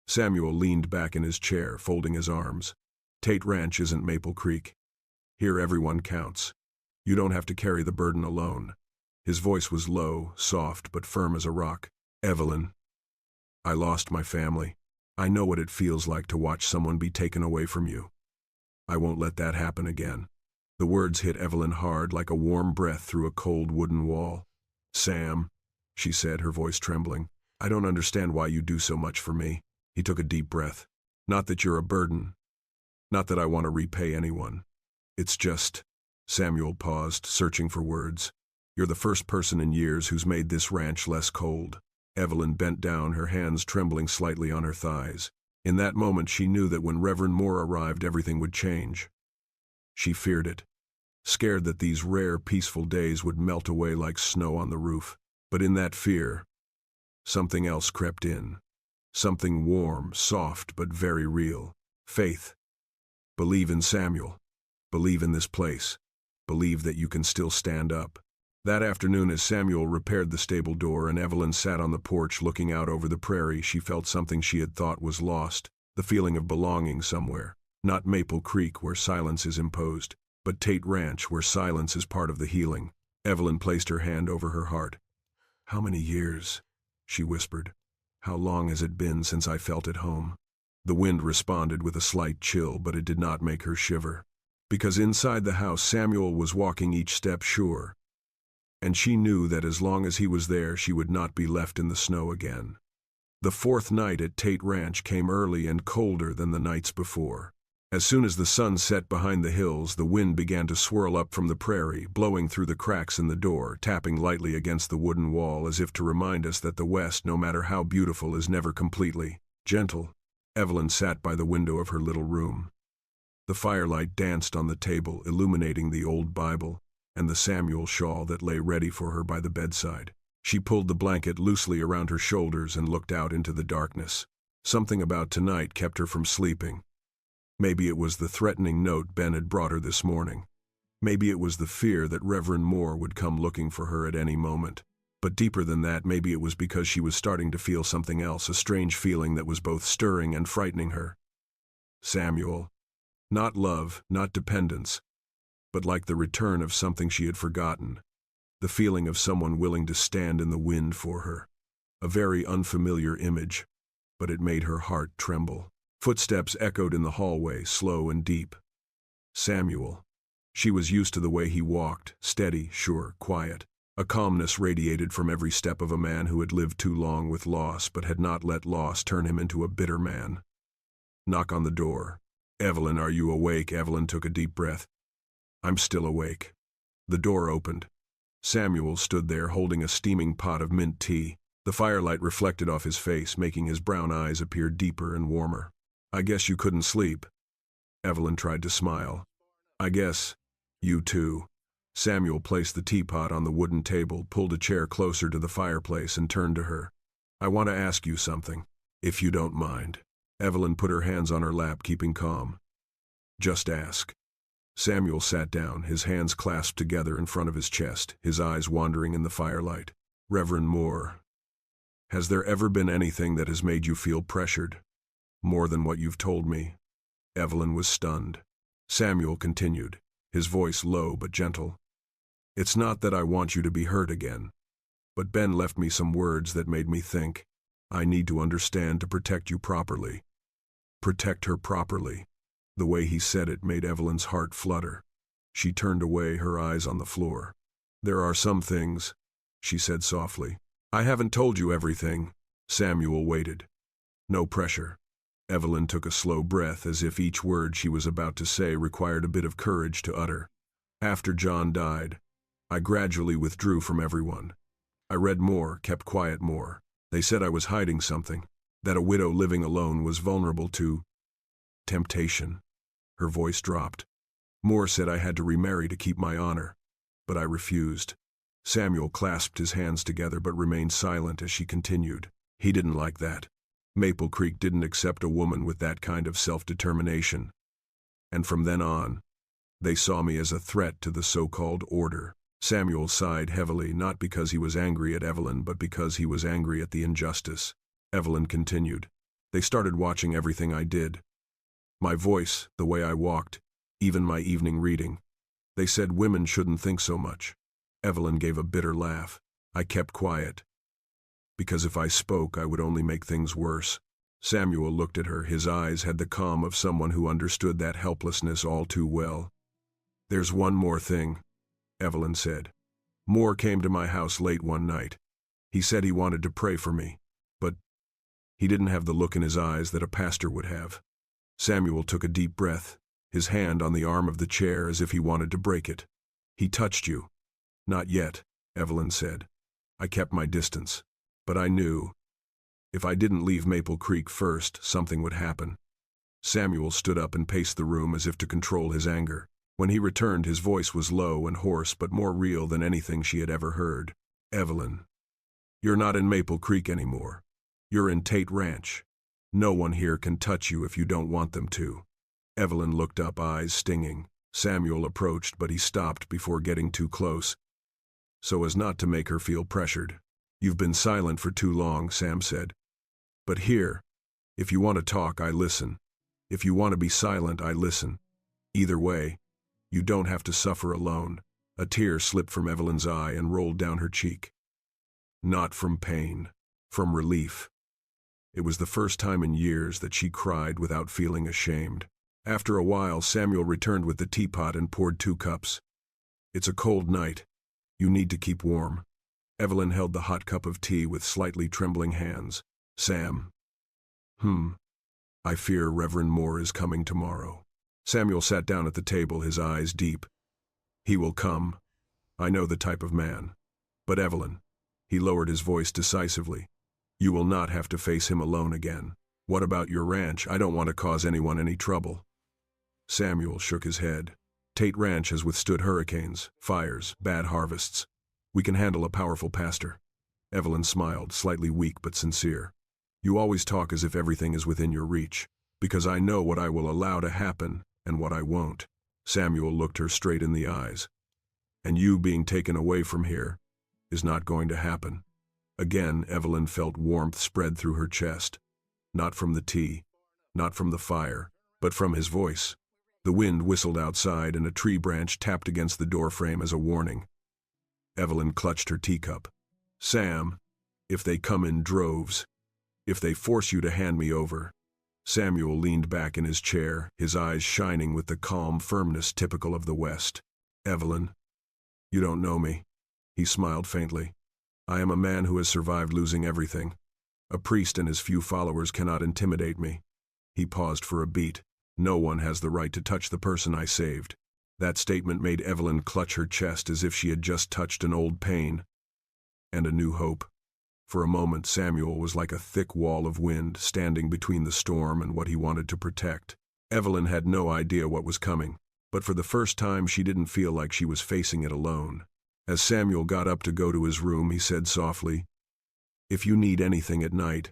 Samuel leaned back in his chair, folding his arms. Tate Ranch isn't Maple Creek. Here everyone counts. You don't have to carry the burden alone. His voice was low, soft, but firm as a rock. Evelyn, I lost my family. I know what it feels like to watch someone be taken away from you. I won't let that happen again. The words hit Evelyn hard, like a warm breath through a cold wooden wall. Sam, she said, her voice trembling, I don't understand why you do so much for me. He took a deep breath. Not that you're a burden. Not that I want to repay anyone. It's just... Samuel paused, searching for words. You're the first person in years who's made this ranch less cold. Evelyn bent down, her hands trembling slightly on her thighs. In that moment she knew that when Reverend Moore arrived everything would change. She feared it, scared that these rare, peaceful days would melt away like snow on the roof. But in that fear, something else crept in. Something warm, soft, but very real. Faith. Believe in Samuel. Believe in this place. Believe that you can still stand up. That afternoon, as Samuel repaired the stable door and Evelyn sat on the porch looking out over the prairie, she felt something she had thought was lost, the feeling of belonging somewhere, not Maple Creek where silence is imposed. but Tate Ranch, where silence is part of the healing. Evelyn placed her hand over her heart. "How many years?" she whispered. "How long has it been since I felt at home?" The wind responded with a slight chill, but it did not make her shiver. Because inside the house Samuel was walking each step sure, and she knew that as long as he was there she would not be left in the snow again. The fourth night at Tate Ranch came early and colder than the nights before. As soon as the sun set behind the hills, the wind began to swirl up from the prairie, blowing through the cracks in the door, tapping lightly against the wooden wall as if to remind us that the West, no matter how beautiful, is never completely gentle. Evelyn sat by the window of her little room. The firelight danced on the table, illuminating the old Bible and the Samuel shawl that lay ready for her by the bedside. She pulled the blanket loosely around her shoulders and looked out into the darkness. Something about tonight kept her from sleeping. Maybe it was the threatening note Ben had brought her this morning. Maybe it was the fear that Reverend Moore would come looking for her at any moment. But deeper than that, maybe it was because she was starting to feel something else, a strange feeling that was both stirring and frightening her. Samuel. Not love, not dependence, but like the return of something she had forgotten. The feeling of someone willing to stand in the wind for her. A very unfamiliar image, but it made her heart tremble. Footsteps echoed in the hallway, slow and deep. Samuel. She was used to the way he walked, steady, sure, quiet. A calmness radiated from every step of a man who had lived too long with loss but had not let loss turn him into a bitter man. Knock on the door. "Evelyn, are you awake?" Evelyn took a deep breath. "I'm still awake." The door opened. Samuel stood there holding a steaming pot of mint tea. The firelight reflected off his face, making his brown eyes appear deeper and warmer. "I guess you couldn't sleep." Evelyn tried to smile. "I guess you too." Samuel placed the teapot on the wooden table, pulled a chair closer to the fireplace, and turned to her. "I want to ask you something, if you don't mind." Evelyn put her hands on her lap, keeping calm. "Just ask." Samuel sat down, his hands clasped together in front of his chest, his eyes wandering in the firelight. "Reverend Moore, has there ever been anything that has made you feel pressured? More than what you've told me?" Evelyn was stunned. Samuel continued, his voice low but gentle. "It's not that I want you to be hurt again, but Ben left me some words that made me think. I need to understand to protect you properly. Protect her properly." The way he said it made Evelyn's heart flutter. She turned away, her eyes on the floor. "There are some things," she said softly. "I haven't told you everything." Samuel waited. "No pressure." Evelyn took a slow breath, as if each word she was about to say required a bit of courage to utter. "After John died, I gradually withdrew from everyone. I read more, kept quiet more. They said I was hiding something, that a widow living alone was vulnerable to temptation." Her voice dropped. "Moore said I had to remarry to keep my honor, but I refused." Samuel clasped his hands together but remained silent as she continued. "He didn't like that. Maple Creek didn't accept a woman with that kind of self-determination. And from then on, they saw me as a threat to the so-called order." Samuel sighed heavily, not because he was angry at Evelyn, but because he was angry at the injustice. Evelyn continued. "They started watching everything I did. My voice, the way I walked, even my evening reading. They said women shouldn't think so much." Evelyn gave a bitter laugh. "I kept quiet, because if I spoke I would only make things worse." Samuel looked at her. His eyes had the calm of someone who understood that helplessness all too well. "There's one more thing," Evelyn said. "Moore came to my house late one night. He said he wanted to pray for me, but he didn't have the look in his eyes that a pastor would have." Samuel took a deep breath, his hand on the arm of the chair as if he wanted to break it. "He touched you?" "Not yet," Evelyn said. "I kept my distance, but I knew if I didn't leave Maple Creek first, something would happen." Samuel stood up and paced the room as if to control his anger. When he returned, his voice was low and hoarse, but more real than anything she had ever heard. "Evelyn, you're not in Maple Creek anymore. You're in Tate Ranch. No one here can touch you if you don't want them to." Evelyn looked up, eyes stinging. Samuel approached, but he stopped before getting too close, so as not to make her feel pressured. "You've been silent for too long," Sam said. "But here, if you want to talk, I listen. If you want to be silent, I listen. Either way, You don't have to suffer alone. A tear slipped from Evelyn's eye and rolled down her cheek. Not from pain, from relief. It was the first time in years that she cried without feeling ashamed. After a while, Samuel returned with the teapot and poured 2 cups. It's a cold night. You need to keep warm. Evelyn held the hot cup of tea with slightly trembling hands. Sam. I fear Reverend Moore is coming tomorrow. Samuel sat down at the table, his eyes deep. He will come. I know the type of man. But Evelyn, he lowered his voice decisively, you will not have to face him alone again. What about your ranch? I don't want to cause anyone any trouble. Samuel shook his head. Tate Ranch has withstood hurricanes, fires, bad harvests. We can handle a powerful pastor. Evelyn smiled, slightly weak but sincere. You always talk as if everything is within your reach, because I know what I will allow to happen and what I won't. Samuel looked her straight in the eyes. And you being taken away from here is not going to happen. Again, Evelyn felt warmth spread through her chest. Not from the tea, not from the fire, but from his voice. The wind whistled outside and a tree branch tapped against the doorframe as a warning. Evelyn clutched her teacup. Sam, if they come in droves, if they force you to hand me over. Samuel leaned back in his chair, his eyes shining with the calm firmness typical of the West. Evelyn, you don't know me. He smiled faintly. I am a man who has survived losing everything. A priest and his few followers cannot intimidate me. He paused for a beat. No one has the right to touch the person I saved. That statement made Evelyn clutch her chest as if she had just touched an old pain and a new hope. For a moment, Samuel was like a thick wall of wind standing between the storm and what he wanted to protect. Evelyn had no idea what was coming, but for the first time she didn't feel like she was facing it alone. As Samuel got up to go to his room, he said softly, If you need anything at night,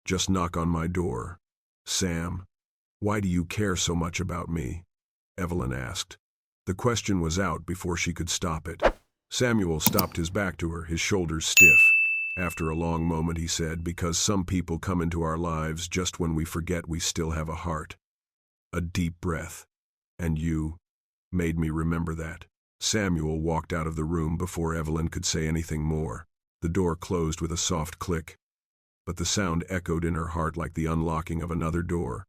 just knock on my door. Sam, why do you care so much about me? Evelyn asked. The question was out before she could stop it. Samuel stopped his back to her, his shoulders stiff. After a long moment he said, Because some people come into our lives just when we forget we still have a heart. A deep breath. And you made me remember that. Samuel walked out of the room before Evelyn could say anything more. The door closed with a soft click, but the sound echoed in her heart like the unlocking of another door,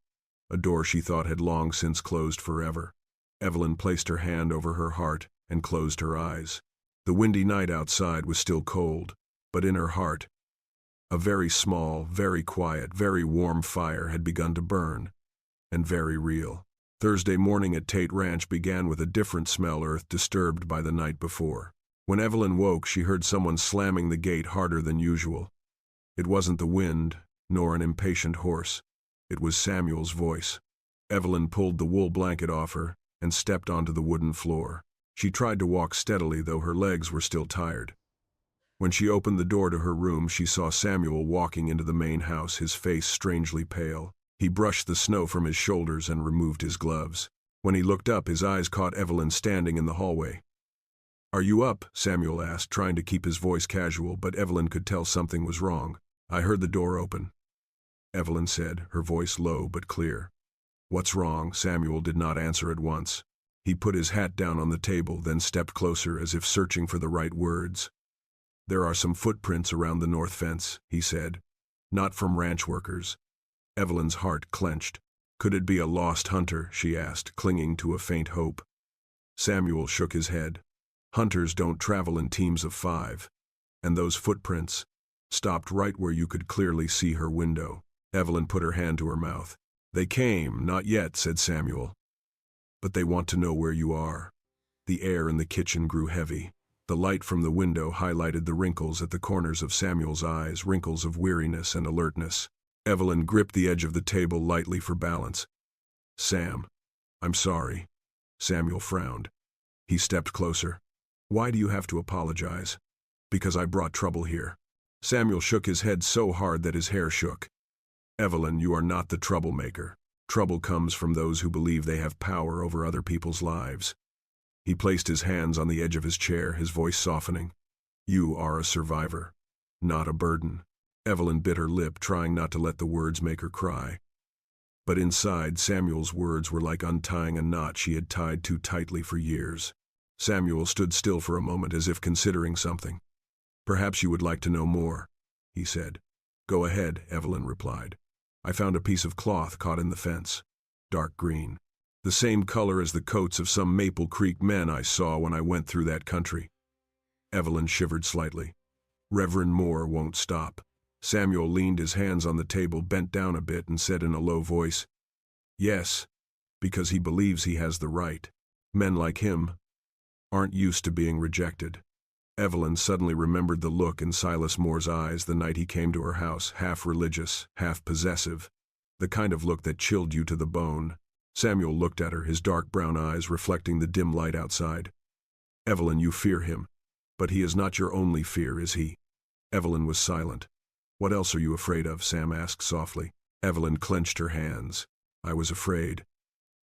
a door she thought had long since closed forever. Evelyn placed her hand over her heart and closed her eyes. The windy night outside was still cold, but in her heart, a very small, very quiet, very warm fire had begun to burn, and very real. Thursday morning at Tate Ranch began with a different smell earth disturbed by the night before. When Evelyn woke, she heard someone slamming the gate harder than usual. It wasn't the wind, nor an impatient horse. It was Samuel's voice. Evelyn pulled the wool blanket off her and stepped onto the wooden floor. She tried to walk steadily, though her legs were still tired. When she opened the door to her room, she saw Samuel walking into the main house, his face strangely pale. He brushed the snow from his shoulders and removed his gloves. When he looked up, his eyes caught Evelyn standing in the hallway. Are you up? Samuel asked, trying to keep his voice casual, but Evelyn could tell something was wrong. I heard the door open, Evelyn said, her voice low but clear. What's wrong? Samuel did not answer at once. He put his hat down on the table, then stepped closer as if searching for the right words. There are some footprints around the north fence, he said. Not from ranch workers. Evelyn's heart clenched. Could it be a lost hunter? She asked, clinging to a faint hope. Samuel shook his head. Hunters don't travel in teams of 5. And those footprints stopped right where you could clearly see her window. Evelyn put her hand to her mouth. They came, not yet, said Samuel. But they want to know where you are. The air in the kitchen grew heavy. The light from the window highlighted the wrinkles at the corners of Samuel's eyes, wrinkles of weariness and alertness. Evelyn gripped the edge of the table lightly for balance. Sam, I'm sorry. Samuel frowned. He stepped closer. Why do you have to apologize? Because I brought trouble here. Samuel shook his head so hard that his hair shook. Evelyn, you are not the troublemaker. Trouble comes from those who believe they have power over other people's lives. He placed his hands on the edge of his chair, his voice softening. You are a survivor, not a burden. Evelyn bit her lip, trying not to let the words make her cry. But inside, Samuel's words were like untying a knot she had tied too tightly for years. Samuel stood still for a moment as if considering something. "Perhaps you would like to know more," he said. "Go ahead," Evelyn replied. "I found a piece of cloth caught in the fence. Dark green. The same color as the coats of some Maple Creek men I saw when I went through that country." Evelyn shivered slightly. Reverend Moore won't stop. Samuel leaned his hands on the table, bent down a bit, and said in a low voice, "Yes, because he believes he has the right. Men like him aren't used to being rejected." Evelyn suddenly remembered the look in Silas Moore's eyes the night he came to her house, half religious, half possessive, the kind of look that chilled you to the bone. Samuel looked at her, his dark brown eyes reflecting the dim light outside. "Evelyn, you fear him, but he is not your only fear, is he?" Evelyn was silent. "What else are you afraid of?" Sam asked softly. Evelyn clenched her hands. "I was afraid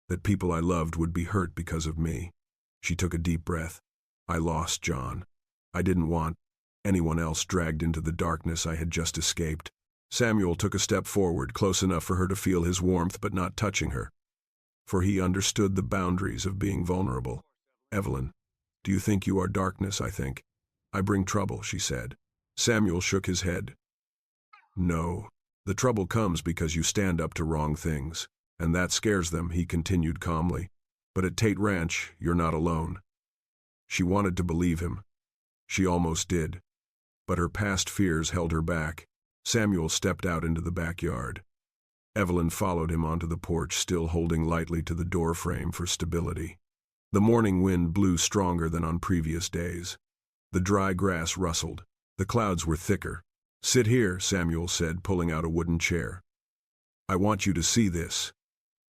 that people I loved would be hurt because of me." She took a deep breath. "I lost John. I didn't want anyone else dragged into the darkness I had just escaped." Samuel took a step forward, close enough for her to feel his warmth but not touching her, for he understood the boundaries of being vulnerable. "Evelyn, do you think you are darkness?" "I think I bring trouble," she said. Samuel shook his head. "No. The trouble comes because you stand up to wrong things, and that scares them," he continued calmly. "But at Tate Ranch, you're not alone." She wanted to believe him. She almost did. But her past fears held her back. Samuel stepped out into the backyard. Evelyn followed him onto the porch, still holding lightly to the door frame for stability. The morning wind blew stronger than on previous days. The dry grass rustled. The clouds were thicker. "Sit here," Samuel said, pulling out a wooden chair. "I want you to see this."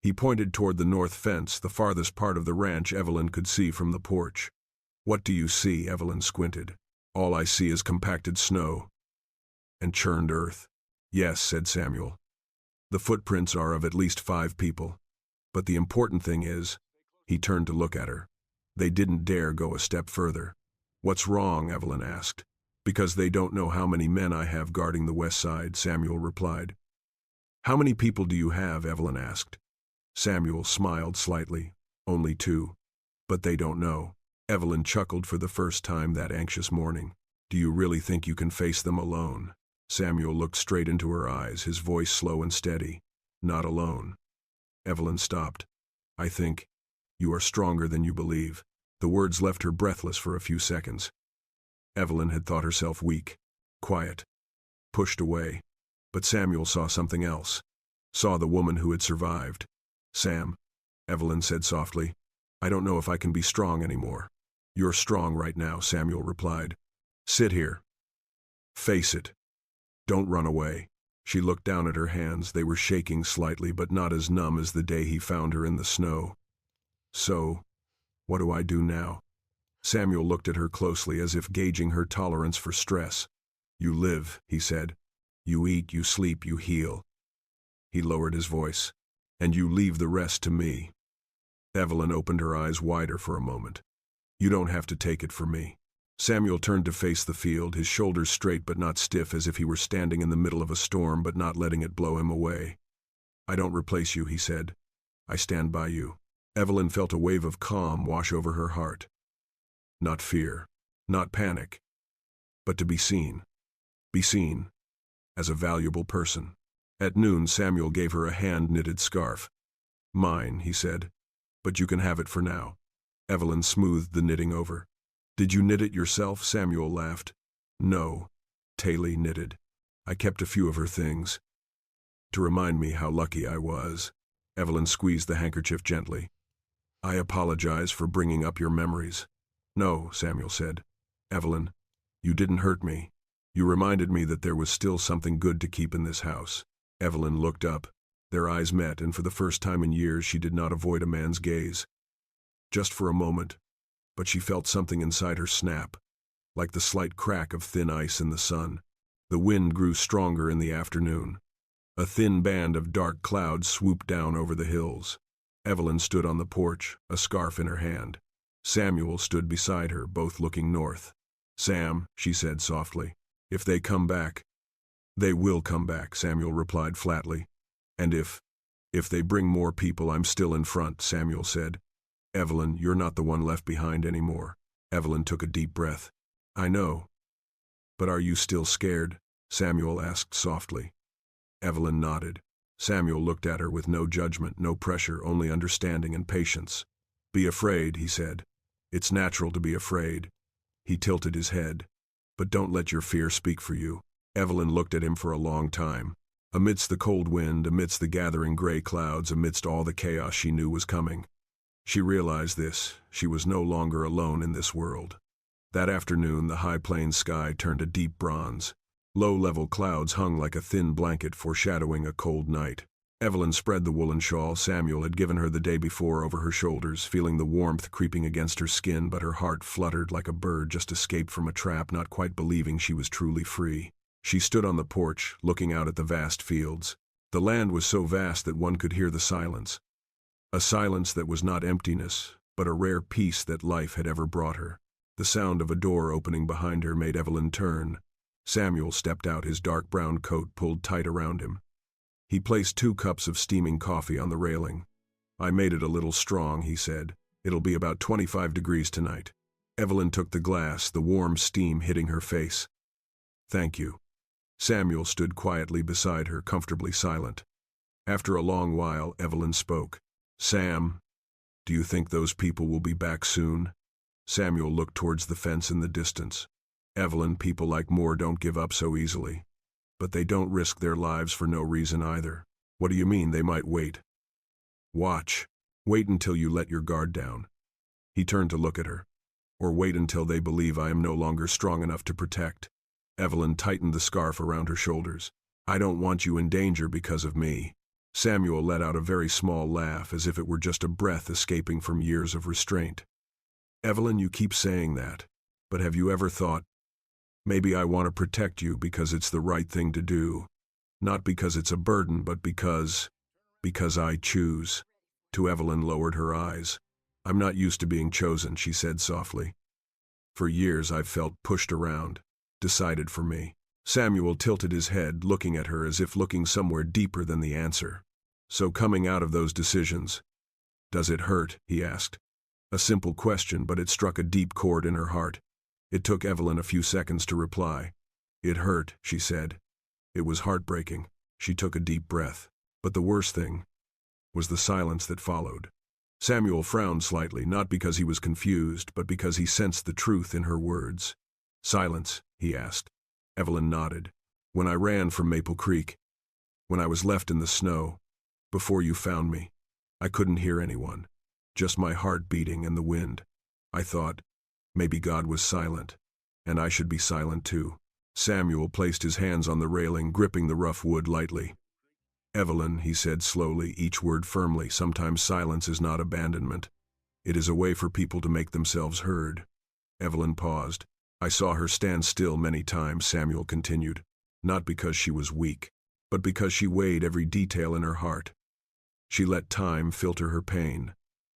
He pointed toward the north fence, the farthest part of the ranch Evelyn could see from the porch. "What do you see?" Evelyn squinted. "All I see is compacted snow and churned earth." "Yes," said Samuel. "The footprints are of at least 5 people. But the important thing is," he turned to look at her, "they didn't dare go a step further." "What's wrong?" Evelyn asked. "Because they don't know how many men I have guarding the west side," Samuel replied. "How many people do you have?" Evelyn asked. Samuel smiled slightly. "Only 2. But they don't know." Evelyn chuckled for the first time that anxious morning. "Do you really think you can face them alone?" Samuel looked straight into her eyes, his voice slow and steady. "Not alone." Evelyn stopped. "I think you are stronger than you believe." The words left her breathless for a few seconds. Evelyn had thought herself weak, quiet, pushed away. But Samuel saw something else. Saw the woman who had survived. "Sam," Evelyn said softly, "I don't know if I can be strong anymore." "You're strong right now," Samuel replied. "Sit here. Face it. Don't run away." She looked down at her hands. They were shaking slightly, but not as numb as the day he found her in the snow. "So, what do I do now?" Samuel looked at her closely, as if gauging her tolerance for stress. "You live," he said. "You eat, you sleep, you heal." He lowered his voice. "And you leave the rest to me." Evelyn opened her eyes wider for a moment. "You don't have to take it from me." Samuel turned to face the field, his shoulders straight but not stiff, as if he were standing in the middle of a storm but not letting it blow him away. "I don't replace you," he said. "I stand by you." Evelyn felt a wave of calm wash over her heart. Not fear, not panic, but to be seen. Be seen as a valuable person. At noon, Samuel gave her a hand-knitted scarf. "Mine," he said, "but you can have it for now." Evelyn smoothed the knitting over. "Did you knit it yourself?" Samuel laughed. "No," Tate knitted. "I kept a few of her things to remind me how lucky I was." Evelyn squeezed the handkerchief gently. "I apologize for bringing up your memories." "No," Samuel said. "Evelyn, you didn't hurt me. You reminded me that there was still something good to keep in this house." Evelyn looked up. Their eyes met, and for the first time in years she did not avoid a man's gaze. Just for a moment, but she felt something inside her snap, like the slight crack of thin ice in the sun. The wind grew stronger in the afternoon. A thin band of dark clouds swooped down over the hills. Evelyn stood on the porch, a scarf in her hand. Samuel stood beside her, both looking north. "Sam," she said softly, "if they come back—" "They will come back," Samuel replied flatly. "And if If they bring more people, I'm still in front, Samuel said. Evelyn, you're not the one left behind anymore. Evelyn took a deep breath. I know. But are you still scared? Samuel asked softly. Evelyn nodded. Samuel looked at her with no judgment, no pressure, only understanding and patience. Be afraid, he said. It's natural to be afraid. He tilted his head. But don't let your fear speak for you. Evelyn looked at him for a long time. Amidst the cold wind, amidst the gathering gray clouds, amidst all the chaos she knew was coming. She realized this. She was no longer alone in this world. That afternoon, the high plains sky turned a deep bronze. Low-level clouds hung like a thin blanket foreshadowing a cold night. Evelyn spread the woolen shawl Samuel had given her the day before over her shoulders, feeling the warmth creeping against her skin, but her heart fluttered like a bird just escaped from a trap, not quite believing she was truly free. She stood on the porch, looking out at the vast fields. The land was so vast that one could hear the silence. A silence that was not emptiness, but a rare peace that life had ever brought her. The sound of a door opening behind her made Evelyn turn. Samuel stepped out, his dark brown coat pulled tight around him. He placed 2 cups of steaming coffee on the railing. I made it a little strong, he said. It'll be about 25 degrees tonight. Evelyn took the glass, the warm steam hitting her face. Thank you. Samuel stood quietly beside her, comfortably silent. After a long while, Evelyn spoke. Sam, do you think those people will be back soon? Samuel looked towards the fence in the distance. Evelyn, people like Moore don't give up so easily. But they don't risk their lives for no reason either. What do you mean they might wait? Watch. Wait until you let your guard down. He turned to look at her. Or wait until they believe I am no longer strong enough to protect. Evelyn tightened the scarf around her shoulders. I don't want you in danger because of me. Samuel let out a very small laugh, as if it were just a breath escaping from years of restraint. Evelyn, you keep saying that. But have you ever thought, maybe I want to protect you because it's the right thing to do. Not because it's a burden, but because I choose. To Evelyn lowered her eyes. I'm not used to being chosen, she said softly. For years I've felt pushed around, decided for me. Samuel tilted his head, looking at her as if looking somewhere deeper than the answer. So coming out of those decisions, does it hurt? He asked. A simple question, but it struck a deep chord in her heart. It took Evelyn a few seconds to reply. It hurt, she said. It was heartbreaking. She took a deep breath. But the worst thing was the silence that followed. Samuel frowned slightly, not because he was confused, but because he sensed the truth in her words. Silence, he asked. Evelyn nodded. When I ran from Maple Creek, when I was left in the snow, before you found me, I couldn't hear anyone, just my heart beating and the wind. I thought, maybe God was silent, and I should be silent too. Samuel placed his hands on the railing, gripping the rough wood lightly. Evelyn, he said slowly, each word firmly, sometimes silence is not abandonment. It is a way for people to make themselves heard. Evelyn paused. I saw her stand still many times, Samuel continued, not because she was weak, but because she weighed every detail in her heart. She let time filter her pain.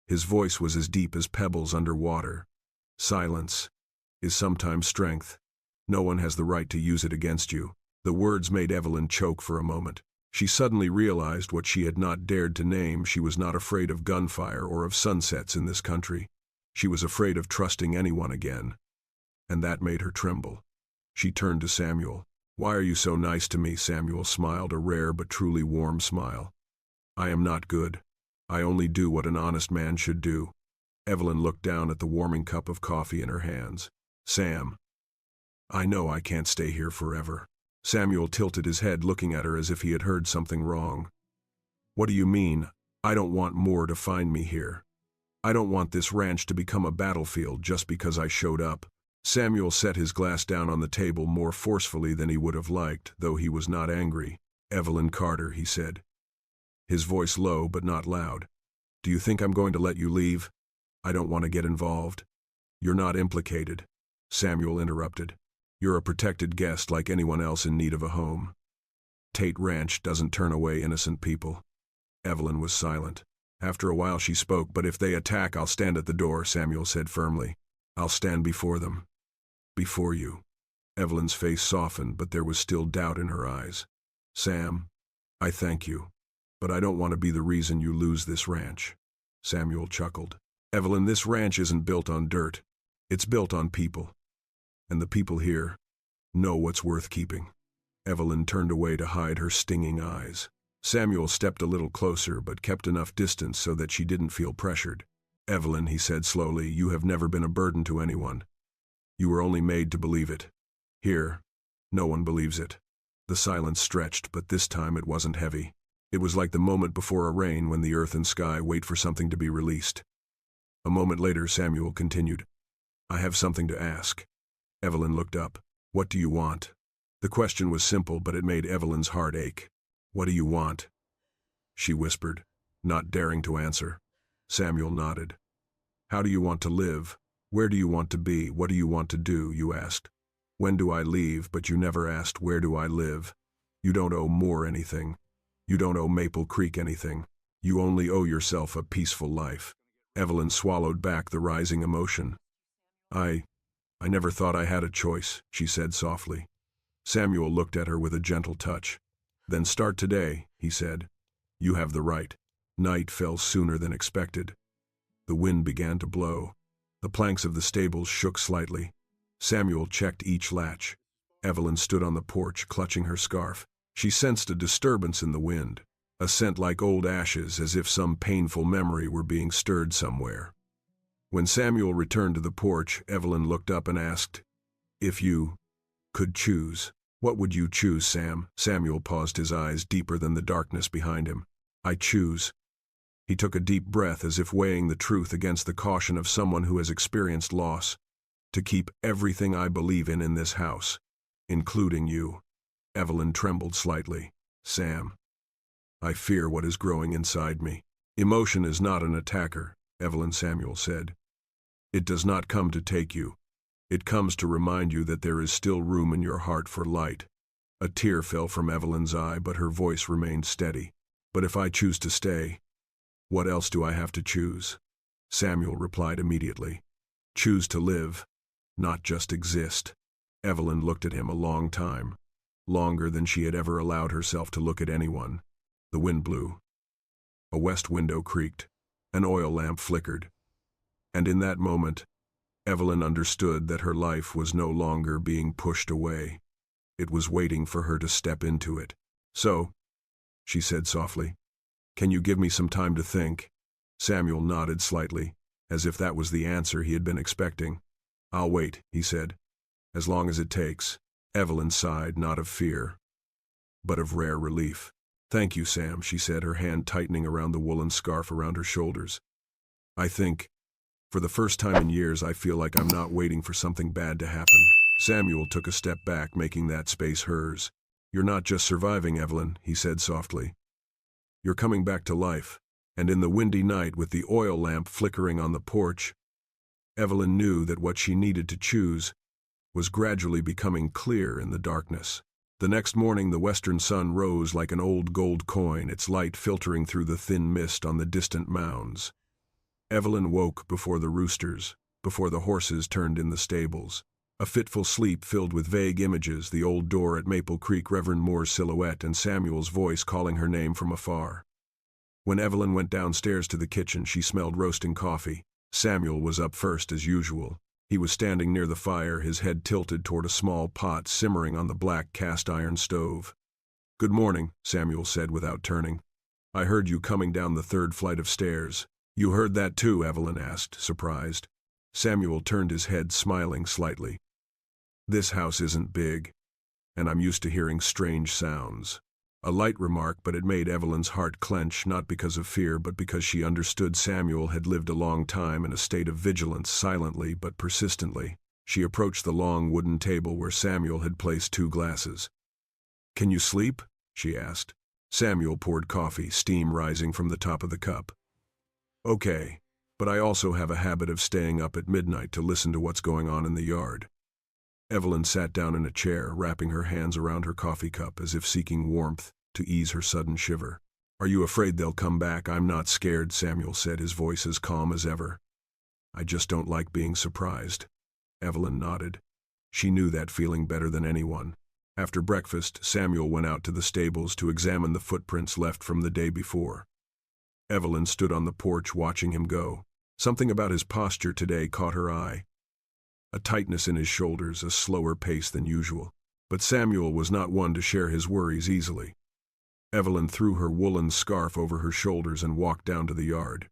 His voice was as deep as pebbles under water. Silence is sometimes strength. No one has the right to use it against you. The words made Evelyn choke for a moment. She suddenly realized what she had not dared to name. She was not afraid of gunfire or of sunsets in this country. She was afraid of trusting anyone again. And that made her tremble. She turned to Samuel. Why are you so nice to me? Samuel smiled, a rare but truly warm smile. I am not good. I only do what an honest man should do. Evelyn looked down at the warming cup of coffee in her hands. Sam, I know I can't stay here forever. Samuel tilted his head, looking at her as if he had heard something wrong. What do you mean? I don't want Moore to find me here. I don't want this ranch to become a battlefield just because I showed up. Samuel set his glass down on the table more forcefully than he would have liked, though he was not angry. Evelyn Carter, he said. His voice low but not loud. Do you think I'm going to let you leave? I don't want to get involved. You're not implicated. Samuel interrupted. You're a protected guest like anyone else in need of a home. Tate Ranch doesn't turn away innocent people. Evelyn was silent. After a while she spoke. But if they attack, I'll stand at the door, Samuel said firmly. I'll stand before them. Before you. Evelyn's face softened, but there was still doubt in her eyes. Sam, I thank you. But I don't want to be the reason you lose this ranch. Samuel chuckled. Evelyn, this ranch isn't built on dirt. It's built on people. And the people here know what's worth keeping. Evelyn turned away to hide her stinging eyes. Samuel stepped a little closer but kept enough distance so that she didn't feel pressured. Evelyn, he said slowly, you have never been a burden to anyone. You were only made to believe it. Here, no one believes it. The silence stretched, but this time it wasn't heavy. It was like the moment before a rain when the earth and sky wait for something to be released. A moment later, Samuel continued, I have something to ask. Evelyn looked up. What do you want? The question was simple, but it made Evelyn's heart ache. What do you want? She whispered, not daring to answer. Samuel nodded. How do you want to live? Where do you want to be? What do you want to do? You asked. When do I leave? But you never asked, where do I live? You don't owe Moore anything. You don't owe Maple Creek anything. You only owe yourself a peaceful life. Evelyn swallowed back the rising emotion. I never thought I had a choice, she said softly. Samuel looked at her with a gentle touch. Then start today, he said. You have the right. Night fell sooner than expected. The wind began to blow. The planks of the stables shook slightly. Samuel checked each latch. Evelyn stood on the porch, clutching her scarf. She sensed a disturbance in the wind, a scent like old ashes, as if some painful memory were being stirred somewhere. When Samuel returned to the porch, Evelyn looked up and asked, If you could choose, what would you choose, Sam? Samuel paused, his eyes deeper than the darkness behind him. I choose. He took a deep breath as if weighing the truth against the caution of someone who has experienced loss. To keep everything I believe in this house, including you. Evelyn trembled slightly. Sam. I fear what is growing inside me. Emotion is not an attacker, Evelyn, Samuel said. It does not come to take you. It comes to remind you that there is still room in your heart for light. A tear fell from Evelyn's eye, but her voice remained steady. But if I choose to stay, what else do I have to choose? Samuel replied immediately. Choose to live, not just exist. Evelyn looked at him a long time, longer than she had ever allowed herself to look at anyone. The wind blew. A west window creaked. An oil lamp flickered. And in that moment, Evelyn understood that her life was no longer being pushed away. It was waiting for her to step into it. So, she said softly, can you give me some time to think? Samuel nodded slightly, as if that was the answer he had been expecting. I'll wait, he said, as long as it takes. Evelyn sighed, not of fear, but of rare relief. Thank you, Sam, she said, her hand tightening around the woolen scarf around her shoulders. I think, for the first time in years, I feel like I'm not waiting for something bad to happen. Samuel took a step back, making that space hers. You're not just surviving, Evelyn, he said softly. You're coming back to life. And in the windy night, with the oil lamp flickering on the porch, Evelyn knew that what she needed to choose was gradually becoming clear in the darkness. The next morning, the western sun rose like an old gold coin, its light filtering through the thin mist on the distant mounds. Evelyn woke before the roosters, before the horses turned in the stables. A fitful sleep filled with vague images, the old door at Maple Creek, Reverend Moore's silhouette, and Samuel's voice calling her name from afar. When Evelyn went downstairs to the kitchen, she smelled roasting coffee. Samuel was up first as usual. He was standing near the fire, his head tilted toward a small pot simmering on the black cast-iron stove. Good morning, Samuel said without turning. I heard you coming down the third flight of stairs. You heard that too? Evelyn asked, surprised. Samuel turned his head, smiling slightly. This house isn't big, and I'm used to hearing strange sounds. A light remark, but it made Evelyn's heart clench, not because of fear, but because she understood Samuel had lived a long time in a state of vigilance, silently but persistently. She approached the long wooden table where Samuel had placed 2 glasses. Can you sleep? She asked. Samuel poured coffee, steam rising from the top of the cup. Okay, but I also have a habit of staying up at midnight to listen to what's going on in the yard. Evelyn sat down in a chair, wrapping her hands around her coffee cup as if seeking warmth to ease her sudden shiver. Are you afraid they'll come back? I'm not scared, Samuel said, his voice as calm as ever. I just don't like being surprised. Evelyn nodded. She knew that feeling better than anyone. After breakfast, Samuel went out to the stables to examine the footprints left from the day before. Evelyn stood on the porch watching him go. Something about his posture today caught her eye. A tightness in his shoulders, a slower pace than usual. But Samuel was not one to share his worries easily. Evelyn threw her woolen scarf over her shoulders and walked down to the yard.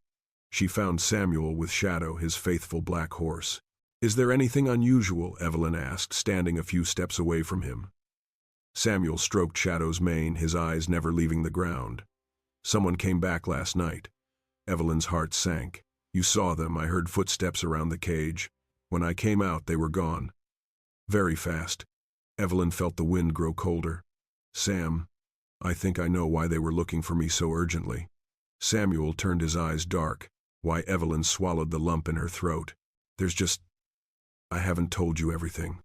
She found Samuel with Shadow, his faithful black horse. "Is there anything unusual?" Evelyn asked, standing a few steps away from him. Samuel stroked Shadow's mane, his eyes never leaving the ground. "Someone came back last night." Evelyn's heart sank. "You saw them. I heard footsteps around the cage. When I came out, they were gone. Very fast." Evelyn felt the wind grow colder. "Sam, I think I know why they were looking for me so urgently." Samuel turned his eyes dark. Why Evelyn swallowed the lump in her throat. I haven't told you everything."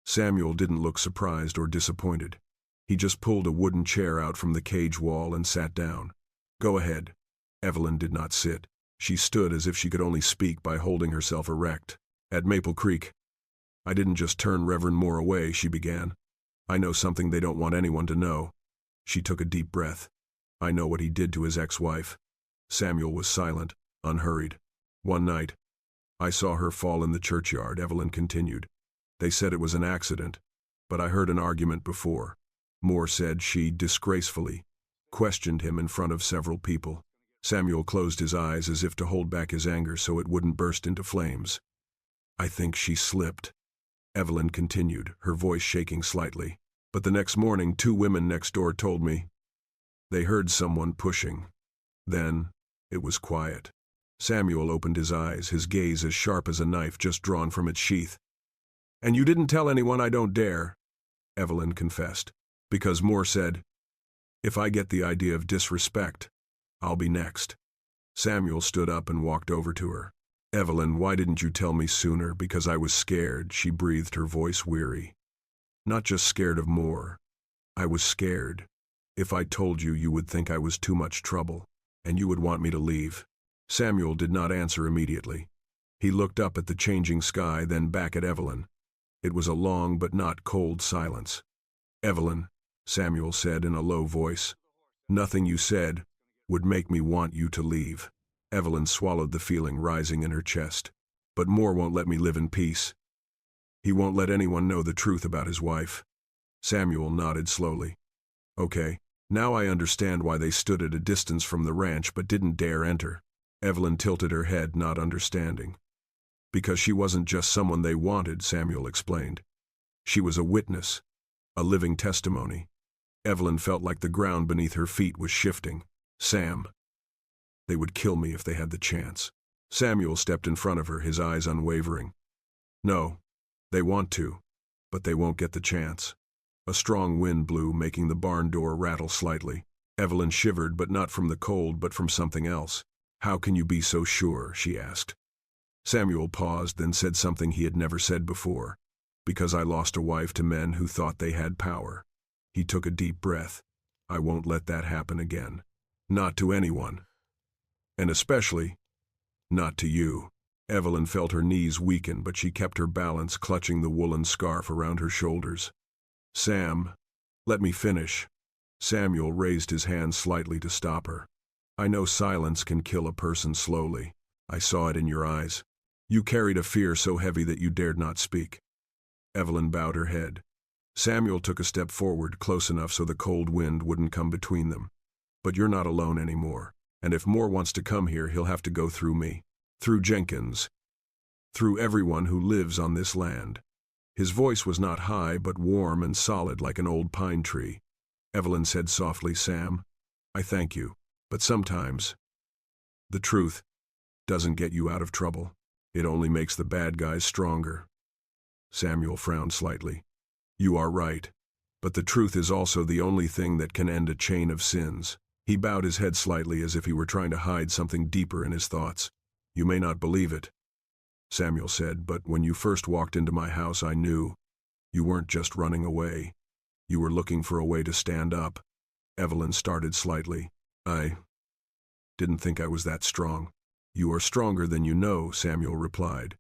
Samuel didn't look surprised or disappointed. He just pulled a wooden chair out from the cage wall and sat down. "Go ahead." Evelyn did not sit. She stood as if she could only speak by holding herself erect. "At Maple Creek, I didn't just turn Reverend Moore away," she began. "I know something they don't want anyone to know." She took a deep breath. "I know what he did to his ex-wife." Samuel was silent, unhurried. "One night, I saw her fall in the churchyard," Evelyn continued. "They said it was an accident, but I heard an argument before. Moore said she disgracefully questioned him in front of several people." Samuel closed his eyes as if to hold back his anger so it wouldn't burst into flames. "I think she slipped," Evelyn continued, her voice shaking slightly. "But the next morning, 2 women next door told me they heard someone pushing. Then, it was quiet." Samuel opened his eyes, his gaze as sharp as a knife just drawn from its sheath. "And you didn't tell anyone?" "I don't dare," Evelyn confessed. "Because Moore said, if I get the idea of disrespect, I'll be next." Samuel stood up and walked over to her. "Evelyn, why didn't you tell me sooner?" "Because I was scared," she breathed, her voice weary. "Not just scared of Moore. I was scared. If I told you, you would think I was too much trouble, and you would want me to leave." Samuel did not answer immediately. He looked up at the changing sky, then back at Evelyn. It was a long but not cold silence. "Evelyn," Samuel said in a low voice, "nothing you said would make me want you to leave." Evelyn swallowed the feeling rising in her chest. "But Moore won't let me live in peace. He won't let anyone know the truth about his wife." Samuel nodded slowly. "Okay, now I understand why they stood at a distance from the ranch but didn't dare enter." Evelyn tilted her head, not understanding. "Because she wasn't just someone they wanted," Samuel explained. "She was a witness, a living testimony." Evelyn felt like the ground beneath her feet was shifting. "Sam, they would kill me if they had the chance." Samuel stepped in front of her, his eyes unwavering. "No, they want to, but they won't get the chance." A strong wind blew, making the barn door rattle slightly. Evelyn shivered, but not from the cold, but from something else. "How can you be so sure?" she asked. Samuel paused, then said something he had never said before. "Because I lost a wife to men who thought they had power." He took a deep breath. "I won't let that happen again. Not to anyone. And especially, not to you." Evelyn felt her knees weaken, but she kept her balance, clutching the woolen scarf around her shoulders. "Sam, let me finish." Samuel raised his hand slightly to stop her. "I know silence can kill a person slowly. I saw it in your eyes. You carried a fear so heavy that you dared not speak." Evelyn bowed her head. Samuel took a step forward, close enough so the cold wind wouldn't come between them. "But you're not alone anymore. And if Moore wants to come here, he'll have to go through me. Through Jenkins. Through everyone who lives on this land." His voice was not high, but warm and solid like an old pine tree. Evelyn said softly, "Sam, I thank you. But sometimes, the truth doesn't get you out of trouble. It only makes the bad guys stronger." Samuel frowned slightly. "You are right. But the truth is also the only thing that can end a chain of sins." He bowed his head slightly as if he were trying to hide something deeper in his thoughts. "You may not believe it," Samuel said, "but when you first walked into my house, I knew. You weren't just running away. You were looking for a way to stand up." Evelyn started slightly. "I didn't think I was that strong." "You are stronger than you know," Samuel replied.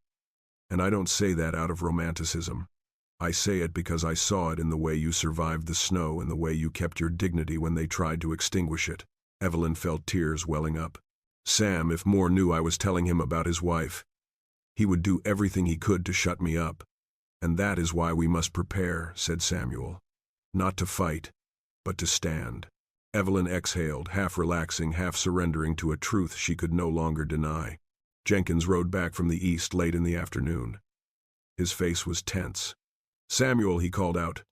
"And I don't say that out of romanticism. I say it because I saw it in the way you survived the snow and the way you kept your dignity when they tried to extinguish it." Evelyn felt tears welling up. "Sam, if Moore knew I was telling him about his wife, he would do everything he could to shut me up. And that is why we must prepare," said Samuel. "Not to fight, but to stand." Evelyn exhaled, half relaxing, half surrendering to a truth she could no longer deny. Jenkins rode back from the east late in the afternoon. His face was tense. "Samuel," he called out,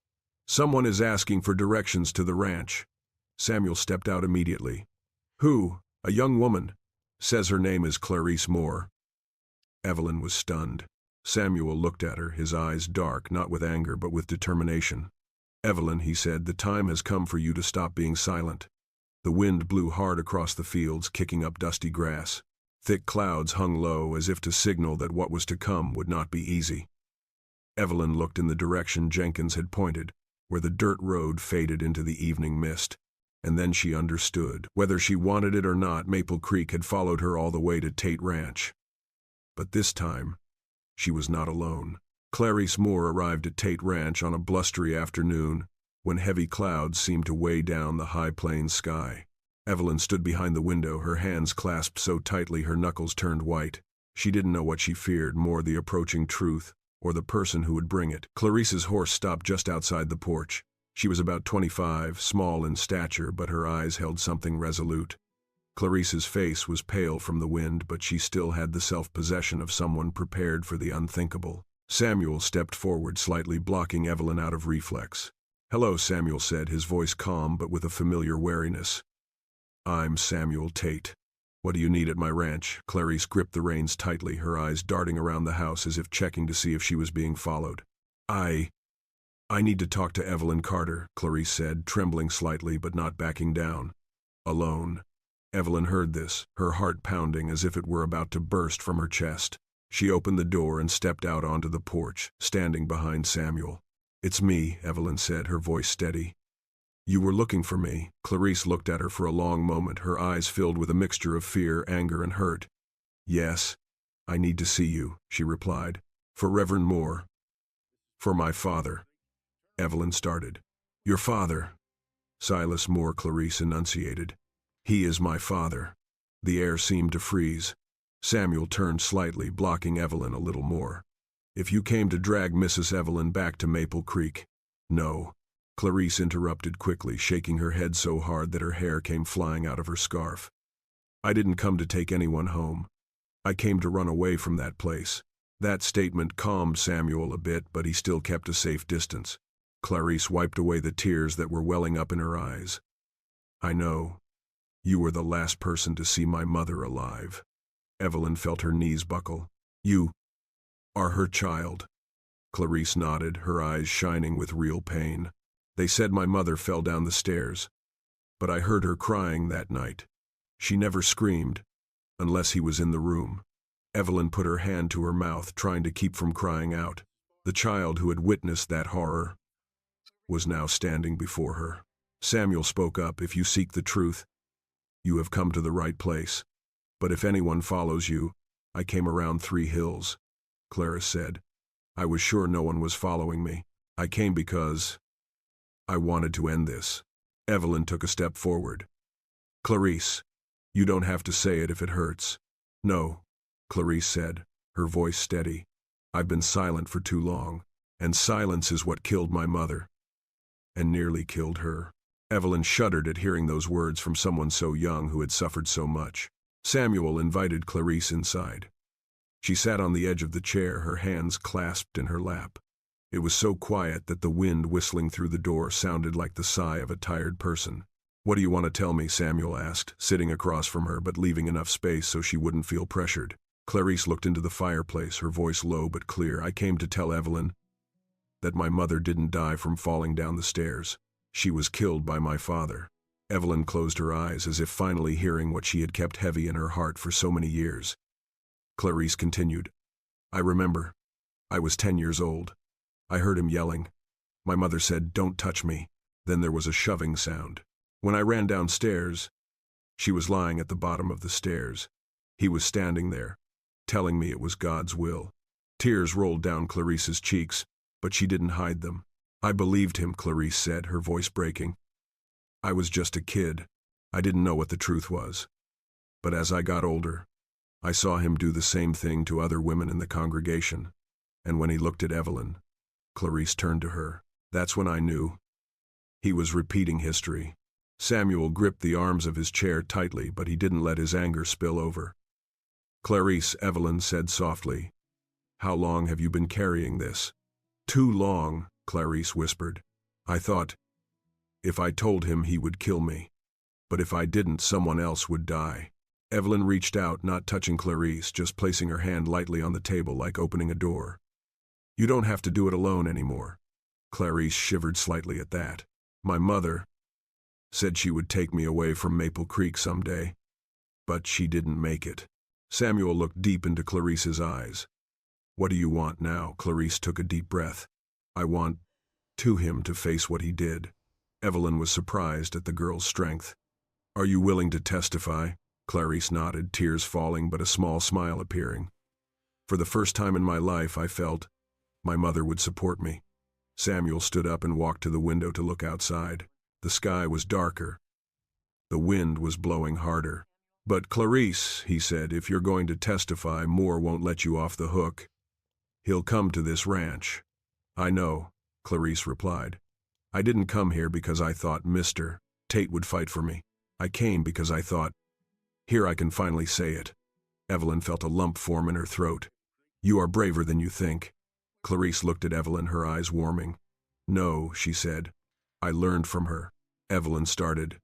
"someone is asking for directions to the ranch." Samuel stepped out immediately. "Who?" "A young woman. Says her name is Clarice Moore." Evelyn was stunned. Samuel looked at her, his eyes dark, not with anger but with determination. "Evelyn," he said, "the time has come for you to stop being silent." The wind blew hard across the fields, kicking up dusty grass. Thick clouds hung low, as if to signal that what was to come would not be easy. Evelyn looked in the direction Jenkins had pointed, where the dirt road faded into the evening mist. And then she understood. Whether she wanted it or not, Maple Creek had followed her all the way to Tate Ranch. But this time, she was not alone. Clarice Moore arrived at Tate Ranch on a blustery afternoon, when heavy clouds seemed to weigh down the high plains sky. Evelyn stood behind the window, her hands clasped so tightly her knuckles turned white. She didn't know what she feared more, the approaching truth, or the person who would bring it. Clarice's horse stopped just outside the porch. She was about 25, small in stature, but her eyes held something resolute. Clarice's face was pale from the wind, but she still had the self-possession of someone prepared for the unthinkable. Samuel stepped forward slightly, blocking Evelyn out of reflex. "Hello," Samuel said, his voice calm but with a familiar wariness. "I'm Samuel Tate. What do you need at my ranch?" Clarice gripped the reins tightly, her eyes darting around the house as if checking to see if she was being followed. I need to talk to Evelyn Carter," Clarice said, trembling slightly but not backing down. "Alone?" Evelyn heard this, her heart pounding as if it were about to burst from her chest. She opened the door and stepped out onto the porch, standing behind Samuel. "It's me," Evelyn said, her voice steady. "You were looking for me." Clarice looked at her for a long moment, her eyes filled with a mixture of fear, anger, and hurt. "Yes, I need to see you," she replied. "For Reverend Moore." "For my father." Evelyn started. "Your father?" "Silas Moore," Clarice enunciated. "He is my father." The air seemed to freeze. Samuel turned slightly, blocking Evelyn a little more. "If you came to drag Mrs. Evelyn back to Maple Creek—" "No," Clarice interrupted quickly, shaking her head so hard that her hair came flying out of her scarf. "I didn't come to take anyone home. I came to run away from that place." That statement calmed Samuel a bit, but he still kept a safe distance. Clarice wiped away the tears that were welling up in her eyes. "I know. You were the last person to see my mother alive." Evelyn felt her knees buckle. "You are her child." Clarice nodded, her eyes shining with real pain. "They said my mother fell down the stairs, but I heard her crying that night. She never screamed, unless he was in the room." Evelyn put her hand to her mouth, trying to keep from crying out. The child who had witnessed that horror was now standing before her. Samuel spoke up. "If you seek the truth, you have come to the right place. But if anyone follows you—" "I came around 3 hills," Clarice said. "I was sure no one was following me. I came because I wanted to end this." Evelyn took a step forward. "Clarice, you don't have to say it if it hurts." "No," Clarice said, her voice steady. "I've been silent for too long, and silence is what killed my mother. And nearly killed her." Evelyn shuddered at hearing those words from someone so young who had suffered so much. Samuel invited Clarice inside. She sat on the edge of the chair, her hands clasped in her lap. It was so quiet that the wind whistling through the door sounded like the sigh of a tired person. "What do you want to tell me?" Samuel asked, sitting across from her but leaving enough space so she wouldn't feel pressured. Clarice looked into the fireplace, her voice low but clear. "I came to tell Evelyn that my mother didn't die from falling down the stairs. She was killed by my father." Evelyn closed her eyes, as if finally hearing what she had kept heavy in her heart for so many years. Clarice continued. "I remember. I was 10 years old. I heard him yelling. My mother said, 'Don't touch me.' Then there was a shoving sound. When I ran downstairs, she was lying at the bottom of the stairs. He was standing there, telling me it was God's will." Tears rolled down Clarice's cheeks. but she didn't hide them. I believed him, Clarice said, her voice breaking. I was just a kid. I didn't know what the truth was. But as I got older, I saw him do the same thing to other women in the congregation. And when he looked at Evelyn, Clarice turned to her. That's when I knew. He was repeating history. Samuel gripped the arms of his chair tightly, but he didn't let his anger spill over. Clarice, Evelyn said softly, how long have you been carrying this? Too long, Clarice whispered. I thought, if I told him he would kill me. But if I didn't, someone else would die. Evelyn reached out, not touching Clarice, just placing her hand lightly on the table like opening a door. You don't have to do it alone anymore. Clarice shivered slightly at that. My mother said she would take me away from Maple Creek someday. But she didn't make it. Samuel looked deep into Clarice's eyes. What do you want now? Clarice took a deep breath. I want him to face what he did. Evelyn was surprised at the girl's strength. Are you willing to testify? Clarice nodded, tears falling but a small smile appearing. For the first time in my life, I felt my mother would support me. Samuel stood up and walked to the window to look outside. The sky was darker. The wind was blowing harder. But Clarice, he said, if you're going to testify, Moore won't let you off the hook. He'll come to this ranch. I know, Clarice replied. I didn't come here because I thought Mr. Tate would fight for me. I came because I thought, here I can finally say it. Evelyn felt a lump form in her throat. You are braver than you think. Clarice looked at Evelyn, her eyes warming. No, she said. I learned from her. Evelyn started.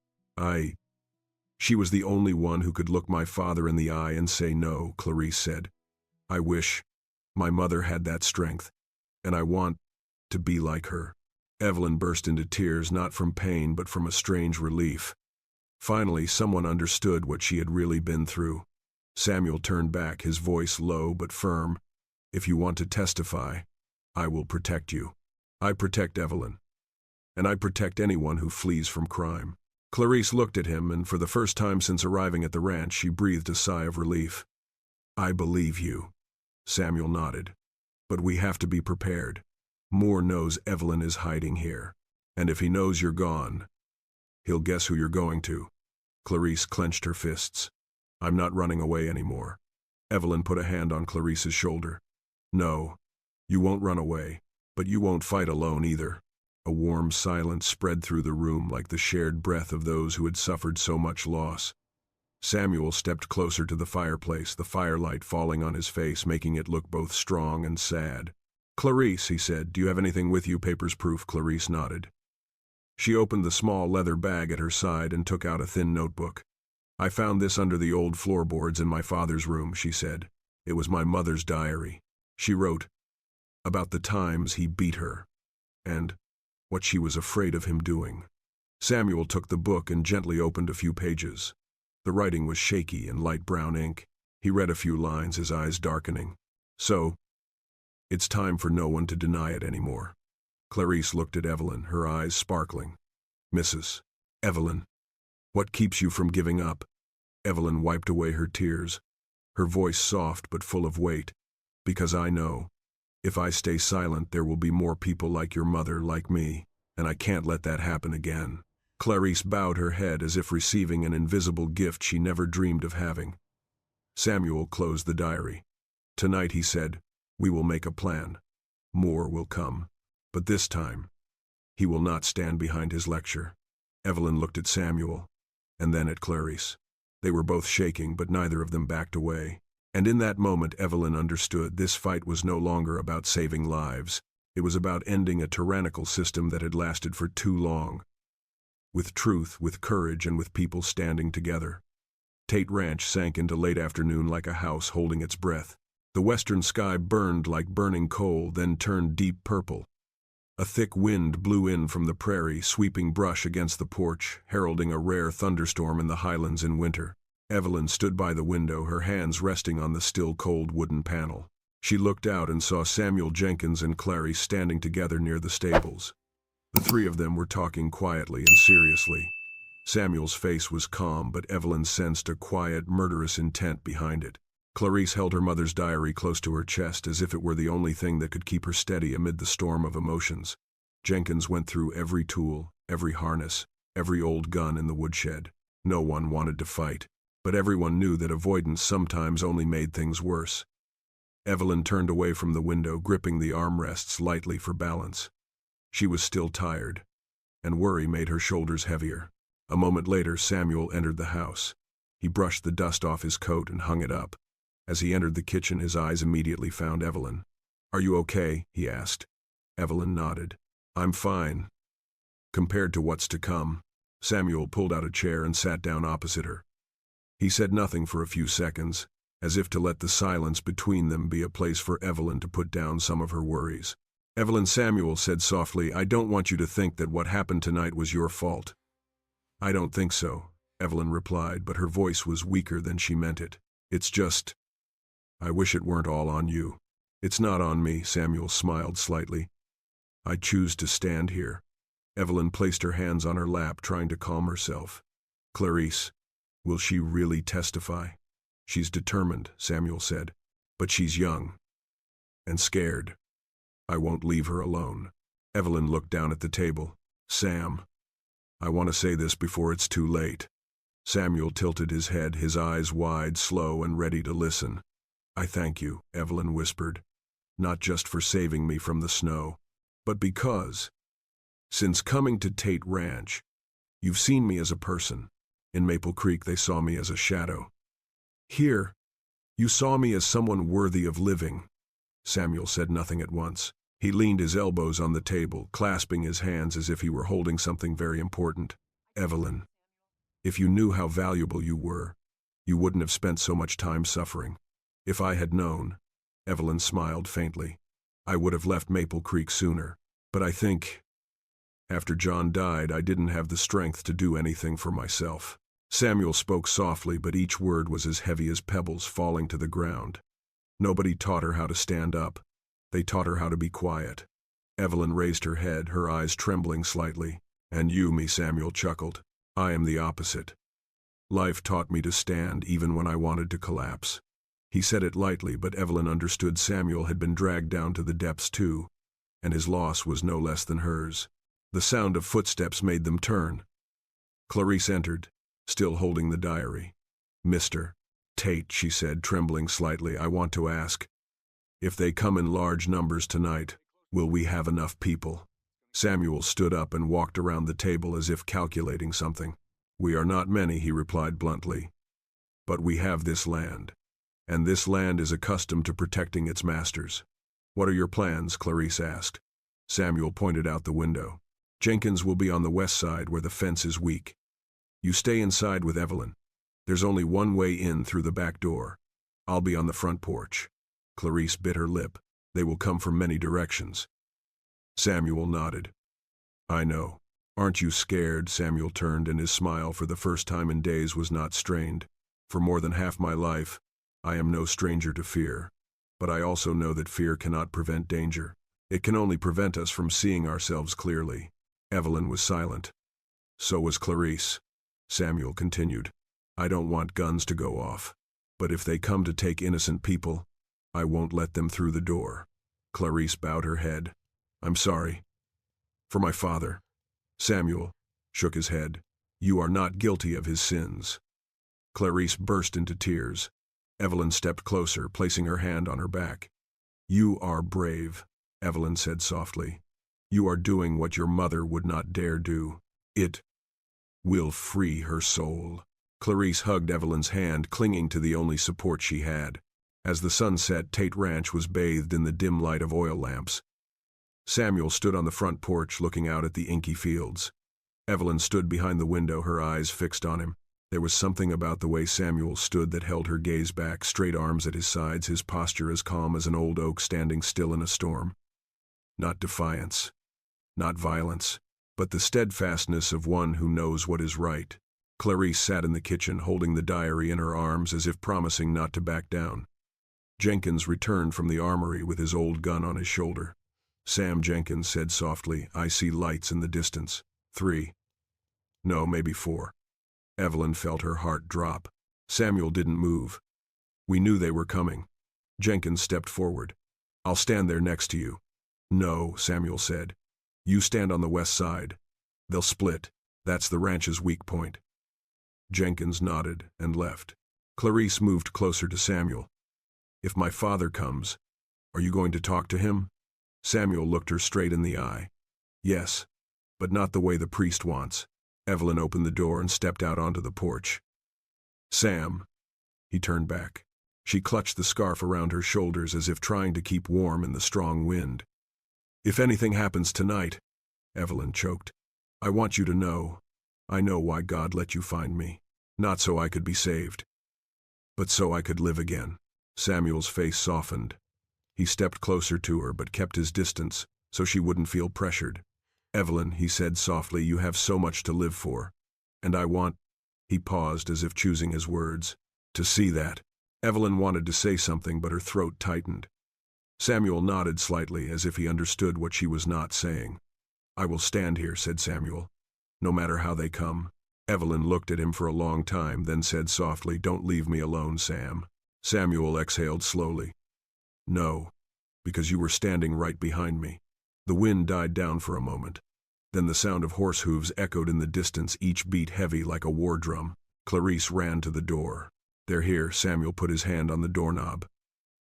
She was the only one who could look my father in the eye and say no, Clarice said. I wish my mother had that strength, and I want to be like her. Evelyn burst into tears, not from pain but from a strange relief. Finally, someone understood what she had really been through. Samuel turned back, his voice low but firm. If you want to testify, I will protect you. I protect Evelyn. And I protect anyone who flees from crime. Clarice looked at him, and for the first time since arriving at the ranch, she breathed a sigh of relief. I believe you. Samuel nodded. But we have to be prepared. Moore knows Evelyn is hiding here. And if he knows you're gone, he'll guess who you're going to. Clarice clenched her fists. I'm not running away anymore. Evelyn put a hand on Clarice's shoulder. No, you won't run away, but you won't fight alone either. A warm silence spread through the room like the shared breath of those who had suffered so much loss. Samuel stepped closer to the fireplace, the firelight falling on his face, making it look both strong and sad. Clarice, he said, do you have anything with you? Papers proof. Clarice nodded. She opened the small leather bag at her side and took out a thin notebook. I found this under the old floorboards in my father's room, she said. It was my mother's diary. She wrote about the times he beat her and what she was afraid of him doing. Samuel took the book and gently opened a few pages. The writing was shaky in light brown ink. He read a few lines, his eyes darkening. So, it's time for no one to deny it anymore. Clarice looked at Evelyn, her eyes sparkling. Mrs. Evelyn, what keeps you from giving up? Evelyn wiped away her tears, her voice soft but full of weight. Because I know, if I stay silent, there will be more people like your mother, like me, and I can't let that happen again. Clarice bowed her head as if receiving an invisible gift she never dreamed of having. Samuel closed the diary. Tonight, he said, we will make a plan. Moore will come. But this time, he will not stand behind his lecture. Evelyn looked at Samuel, and then at Clarice. They were both shaking, but neither of them backed away. And in that moment, Evelyn understood this fight was no longer about saving lives. It was about ending a tyrannical system that had lasted for too long. With truth, with courage, and with people standing together. Tate Ranch sank into late afternoon like a house holding its breath. The western sky burned like burning coal, then turned deep purple. A thick wind blew in from the prairie, sweeping brush against the porch, heralding a rare thunderstorm in the highlands in winter. Evelyn stood by the window, her hands resting on the still cold wooden panel. She looked out and saw Samuel Jenkins and Clarice standing together near the stables. The three of them were talking quietly and seriously. Samuel's face was calm, but Evelyn sensed a quiet, murderous intent behind it. Clarice held her mother's diary close to her chest as if it were the only thing that could keep her steady amid the storm of emotions. Jenkins went through every tool, every harness, every old gun in the woodshed. No one wanted to fight, but everyone knew that avoidance sometimes only made things worse. Evelyn turned away from the window, gripping the armrests lightly for balance. She was still tired, and worry made her shoulders heavier. A moment later, Samuel entered the house. He brushed the dust off his coat and hung it up. As he entered the kitchen, his eyes immediately found Evelyn. "Are you okay?" he asked. Evelyn nodded. "I'm fine. Compared to what's to come." Samuel pulled out a chair and sat down opposite her. He said nothing for a few seconds, as if to let the silence between them be a place for Evelyn to put down some of her worries. "Evelyn," Samuel said softly, "I don't want you to think that what happened tonight was your fault." "I don't think so," Evelyn replied, but her voice was weaker than she meant it. "It's just, I wish it weren't all on you." "It's not on me," Samuel smiled slightly. "I choose to stand here." Evelyn placed her hands on her lap, trying to calm herself. "Clarice, will she really testify?" "She's determined," Samuel said, "but she's young and scared. I won't leave her alone." Evelyn looked down at the table. "Sam, I want to say this before it's too late." Samuel tilted his head, his eyes wide, slow, and ready to listen. "I thank you," Evelyn whispered, "not just for saving me from the snow, but because, since coming to Tate Ranch, you've seen me as a person. In Maple Creek, they saw me as a shadow. Here, you saw me as someone worthy of living." Samuel said nothing at once. He leaned his elbows on the table, clasping his hands as if he were holding something very important. "Evelyn, if you knew how valuable you were, you wouldn't have spent so much time suffering. If I had known," Evelyn smiled faintly, "I would have left Maple Creek sooner. But I think, after John died, I didn't have the strength to do anything for myself." Samuel spoke softly, but each word was as heavy as pebbles falling to the ground. Nobody taught her how to stand up. They taught her how to be quiet. Evelyn raised her head, her eyes trembling slightly. "And you," Samuel chuckled. "I am the opposite. Life taught me to stand even when I wanted to collapse." He said it lightly, but Evelyn understood Samuel had been dragged down to the depths too, and his loss was no less than hers. The sound of footsteps made them turn. Clarice entered, still holding the diary. "Mr. Tate," she said, trembling slightly, "I want to ask, if they come in large numbers tonight, will we have enough people?" Samuel stood up and walked around the table as if calculating something. "We are not many," he replied bluntly, "but we have this land, and this land is accustomed to protecting its masters." "What are your plans?" Clarice asked. Samuel pointed out the window. "Jenkins will be on the west side where the fence is weak. You stay inside with Evelyn. There's only one way in, through the back door. I'll be on the front porch." Clarice bit her lip. "They will come from many directions." Samuel nodded. "I know. Aren't you scared?" Samuel turned, and his smile for the first time in days was not strained. "For more than half my life, I am no stranger to fear. But I also know that fear cannot prevent danger. It can only prevent us from seeing ourselves clearly." Evelyn was silent. So was Clarice. Samuel continued. "I don't want guns to go off. But if they come to take innocent people, I won't let them through the door." Clarice bowed her head. "I'm sorry. For my father." Samuel shook his head. "You are not guilty of his sins." Clarice burst into tears. Evelyn stepped closer, placing her hand on her back. "You are brave," Evelyn said softly. "You are doing what your mother would not dare do. It will free her soul." Clarice hugged Evelyn's hand, clinging to the only support she had. As the sun set, Tate Ranch was bathed in the dim light of oil lamps. Samuel stood on the front porch, looking out at the inky fields. Evelyn stood behind the window, her eyes fixed on him. There was something about the way Samuel stood that held her gaze back, straight arms at his sides, his posture as calm as an old oak standing still in a storm. Not defiance, not violence, but the steadfastness of one who knows what is right. Clarice sat in the kitchen, holding the diary in her arms as if promising not to back down. Jenkins returned from the armory with his old gun on his shoulder. "Sam," Jenkins said softly, "I see lights in the distance. 3. No, maybe 4. Evelyn felt her heart drop. Samuel didn't move. We knew they were coming. Jenkins stepped forward. I'll stand there next to you. No, Samuel said. You stand on the west side. They'll split. That's the ranch's weak point. Jenkins nodded and left. Clarice moved closer to Samuel. If my father comes, are you going to talk to him? Samuel looked her straight in the eye. Yes, but not the way the priest wants. Evelyn opened the door and stepped out onto the porch. Sam. He turned back. She clutched the scarf around her shoulders as if trying to keep warm in the strong wind. If anything happens tonight, Evelyn choked, I want you to know. I know why God let you find me. Not so I could be saved, but so I could live again. Samuel's face softened. He stepped closer to her but kept his distance so she wouldn't feel pressured. Evelyn, he said softly, you have so much to live for. And I want, he paused as if choosing his words, to see that. Evelyn wanted to say something but her throat tightened. Samuel nodded slightly as if he understood what she was not saying. I will stand here, said Samuel, no matter how they come. Evelyn looked at him for a long time, then said softly, don't leave me alone, Sam. Samuel exhaled slowly. No, because you were standing right behind me. The wind died down for a moment. Then the sound of horse hooves echoed in the distance, each beat heavy like a war drum. Clarice ran to the door. They're here. Samuel put his hand on the doorknob.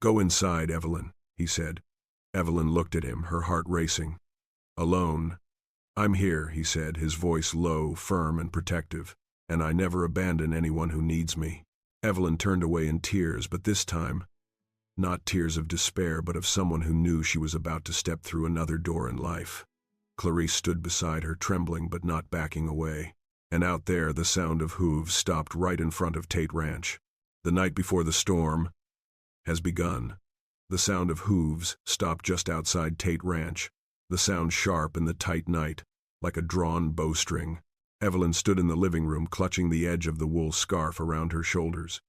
Go inside, Evelyn, he said. Evelyn looked at him, her heart racing. Alone. I'm here, he said, his voice low, firm, and protective. And I never abandon anyone who needs me. Evelyn turned away in tears, but this time, not tears of despair, but of someone who knew she was about to step through another door in life. Clarice stood beside her, trembling but not backing away. And out there, the sound of hooves stopped right in front of Tate Ranch. The night before the storm has begun. The sound of hooves stopped just outside Tate Ranch, the sound sharp in the tight night, like a drawn bowstring. Evelyn stood in the living room, clutching the edge of the wool scarf around her shoulders.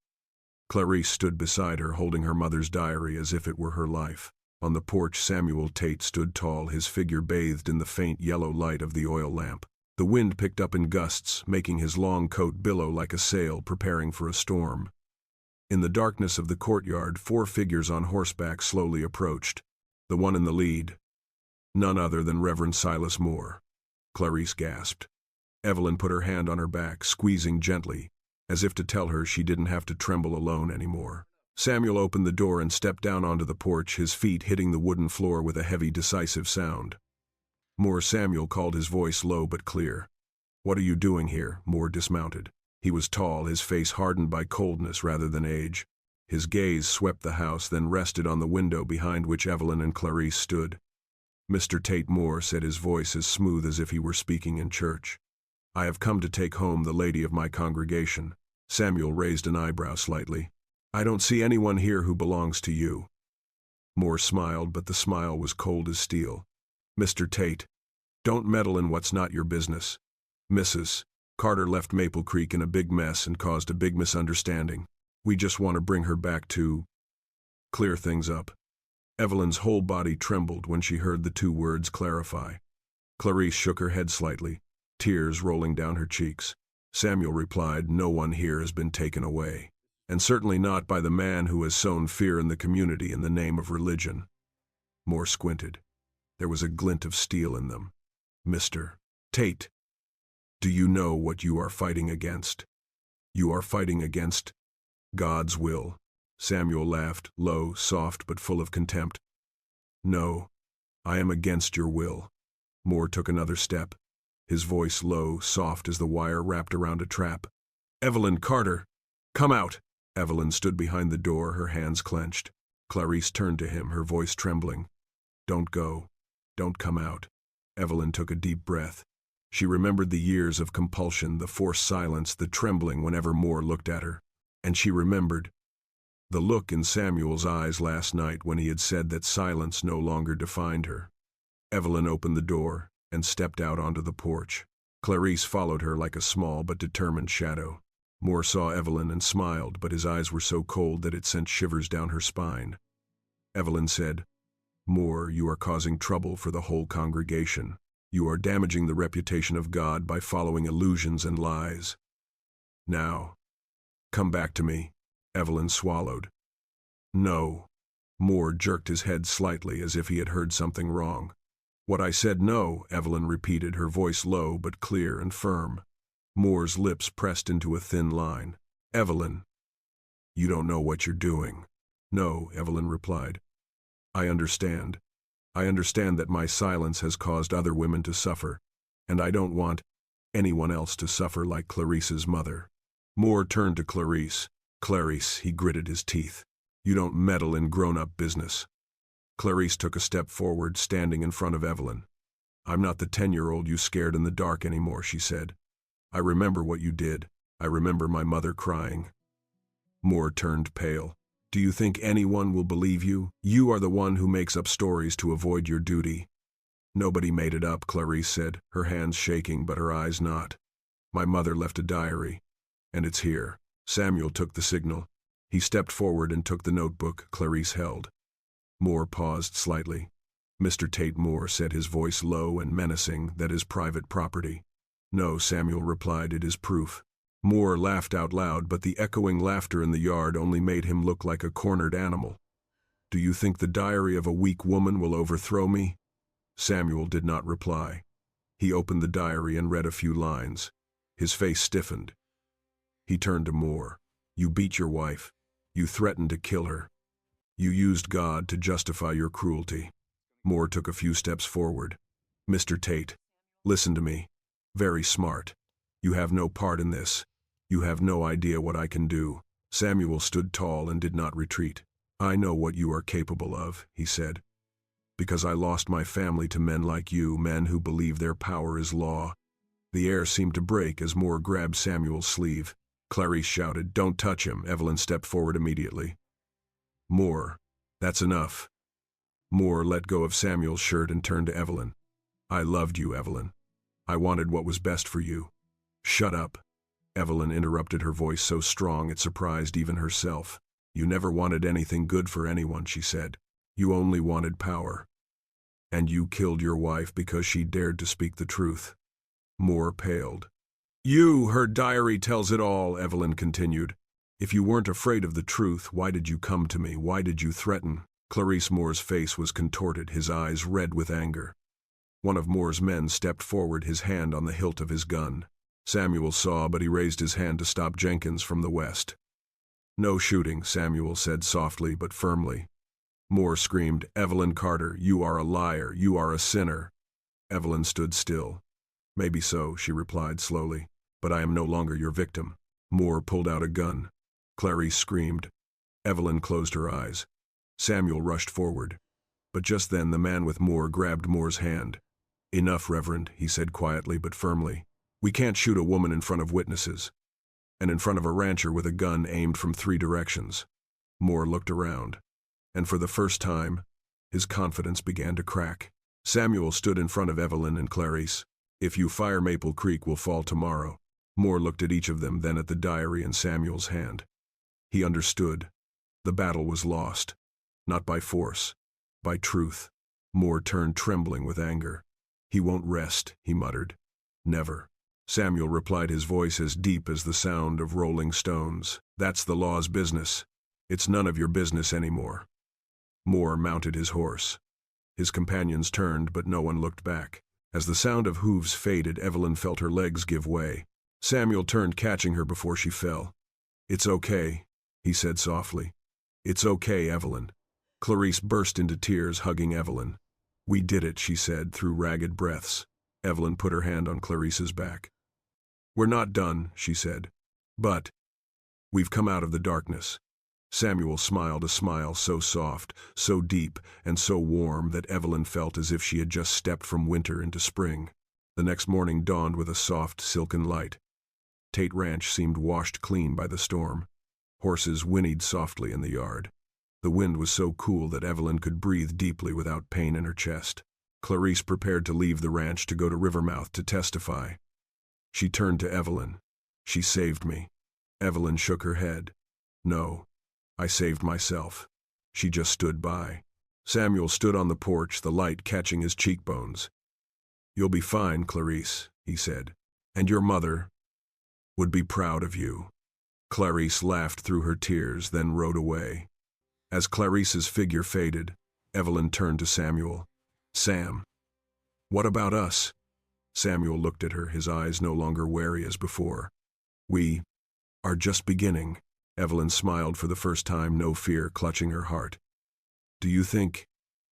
Clarice stood beside her, holding her mother's diary as if it were her life. On the porch, Samuel Tate stood tall, his figure bathed in the faint yellow light of the oil lamp. The wind picked up in gusts, making his long coat billow like a sail preparing for a storm. In the darkness of the courtyard, 4 figures on horseback slowly approached. The one in the lead, none other than Reverend Silas Moore. Clarice gasped. Evelyn put her hand on her back, squeezing gently, as if to tell her she didn't have to tremble alone anymore. Samuel opened the door and stepped down onto the porch, his feet hitting the wooden floor with a heavy, decisive sound. Moore, Samuel called, his voice low but clear. What are you doing here? Moore dismounted. He was tall, his face hardened by coldness rather than age. His gaze swept the house, then rested on the window behind which Evelyn and Clarice stood. Mr. Tate, Moore said, his voice as smooth as if he were speaking in church. I have come to take home the lady of my congregation. Samuel raised an eyebrow slightly. I don't see anyone here who belongs to you. Moore smiled, but the smile was cold as steel. Mr. Tate, don't meddle in what's not your business. Mrs. Carter left Maple Creek in a big mess and caused a big misunderstanding. We just want to bring her back to clear things up. Evelyn's whole body trembled when she heard the 2 words clarify. Clarice shook her head slightly, tears rolling down her cheeks. Samuel replied, no one here has been taken away, and certainly not by the man who has sown fear in the community in the name of religion. Moore squinted. There was a glint of steel in them. Mr. Tate, do you know what you are fighting against? You are fighting against God's will. Samuel laughed, low, soft, but full of contempt. No, I am against your will. Moore took another step, his voice low, soft as the wire wrapped around a trap. Evelyn Carter, come out! Evelyn stood behind the door, her hands clenched. Clarice turned to him, her voice trembling. Don't go. Don't come out. Evelyn took a deep breath. She remembered the years of compulsion, the forced silence, the trembling whenever Moore looked at her. And she remembered the look in Samuel's eyes last night when he had said that silence no longer defined her. Evelyn opened the door and stepped out onto the porch. Clarice followed her like a small but determined shadow. Moore saw Evelyn and smiled, but his eyes were so cold that it sent shivers down her spine. Evelyn said, Moore, you are causing trouble for the whole congregation. You are damaging the reputation of God by following illusions and lies. Now, come back to me. Evelyn swallowed. No. Moore jerked his head slightly as if he had heard something wrong. What I said no, Evelyn repeated, her voice low but clear and firm. Moore's lips pressed into a thin line. Evelyn, you don't know what you're doing. No, Evelyn replied. I understand. I understand that my silence has caused other women to suffer, and I don't want anyone else to suffer like Clarice's mother. Moore turned to Clarice. Clarice, he gritted his teeth. You don't meddle in grown-up business. Clarice took a step forward, standing in front of Evelyn. I'm not the 10-year-old you scared in the dark anymore, she said. I remember what you did. I remember my mother crying. Moore turned pale. Do you think anyone will believe you? You are the one who makes up stories to avoid your duty. Nobody made it up, Clarice said, her hands shaking but her eyes not. My mother left a diary, and it's here. Samuel took the signal. He stepped forward and took the notebook Clarice held. Moore paused slightly. Mr. Tate Moore said, his voice low and menacing, that is private property. No, Samuel replied, it is proof. Moore laughed out loud, but the echoing laughter in the yard only made him look like a cornered animal. Do you think the diary of a weak woman will overthrow me? Samuel did not reply. He opened the diary and read a few lines. His face stiffened. He turned to Moore. You beat your wife. You threatened to kill her. You used God to justify your cruelty. Moore took a few steps forward. Mr. Tate, listen to me. Very smart. You have no part in this. You have no idea what I can do. Samuel stood tall and did not retreat. I know what you are capable of, he said. Because I lost my family to men like you, men who believe their power is law. The air seemed to break as Moore grabbed Samuel's sleeve. Clarice shouted, Don't touch him. Evelyn stepped forward immediately. Moore, that's enough. Moore let go of Samuel's shirt and turned to Evelyn. I loved you, Evelyn. I wanted what was best for you. Shut up. Evelyn interrupted, her voice so strong it surprised even herself. You never wanted anything good for anyone, she said. You only wanted power. And you killed your wife because she dared to speak the truth. Moore paled. Her diary tells it all, Evelyn continued. If you weren't afraid of the truth, why did you come to me? Why did you threaten? Clarice Moore's face was contorted, his eyes red with anger. One of Moore's men stepped forward, his hand on the hilt of his gun. Samuel saw, but he raised his hand to stop Jenkins from the west. No shooting, Samuel said softly but firmly. Moore screamed, Evelyn Carter, you are a liar, you are a sinner. Evelyn stood still. Maybe so, she replied slowly, but I am no longer your victim. Moore pulled out a gun. Clarice screamed. Evelyn closed her eyes. Samuel rushed forward. But just then the man with Moore grabbed Moore's hand. Enough, Reverend, he said quietly but firmly. We can't shoot a woman in front of witnesses. And in front of a rancher with a gun aimed from 3 directions. Moore looked around. And for the first time, his confidence began to crack. Samuel stood in front of Evelyn and Clarice. If you fire, Maple Creek will fall tomorrow. Moore looked at each of them, then at the diary in Samuel's hand. He understood. The battle was lost. Not by force. By truth. Moore turned trembling with anger. He won't rest, he muttered. Never. Samuel replied, his voice as deep as the sound of rolling stones. That's the law's business. It's none of your business anymore. Moore mounted his horse. His companions turned, but no one looked back. As the sound of hooves faded, Evelyn felt her legs give way. Samuel turned, catching her before she fell. It's okay, he said softly. It's okay, Evelyn. Clarice burst into tears, hugging Evelyn. We did it, she said through ragged breaths. Evelyn put her hand on Clarice's back. We're not done, she said. But we've come out of the darkness. Samuel smiled, a smile so soft, so deep, and so warm that Evelyn felt as if she had just stepped from winter into spring. The next morning dawned with a soft, silken light. Tate Ranch seemed washed clean by the storm. Horses whinnied softly in the yard. The wind was so cool that Evelyn could breathe deeply without pain in her chest. Clarice prepared to leave the ranch to go to Rivermouth to testify. She turned to Evelyn. She saved me. Evelyn shook her head. No, I saved myself. She just stood by. Samuel stood on the porch, the light catching his cheekbones. You'll be fine, Clarice, he said. And your mother would be proud of you. Clarice laughed through her tears, then rode away. As Clarice's figure faded, Evelyn turned to Samuel. "Sam, what about us?" Samuel looked at her, his eyes no longer wary as before. "We are just beginning." Evelyn smiled for the first time, no fear clutching her heart. "Do you think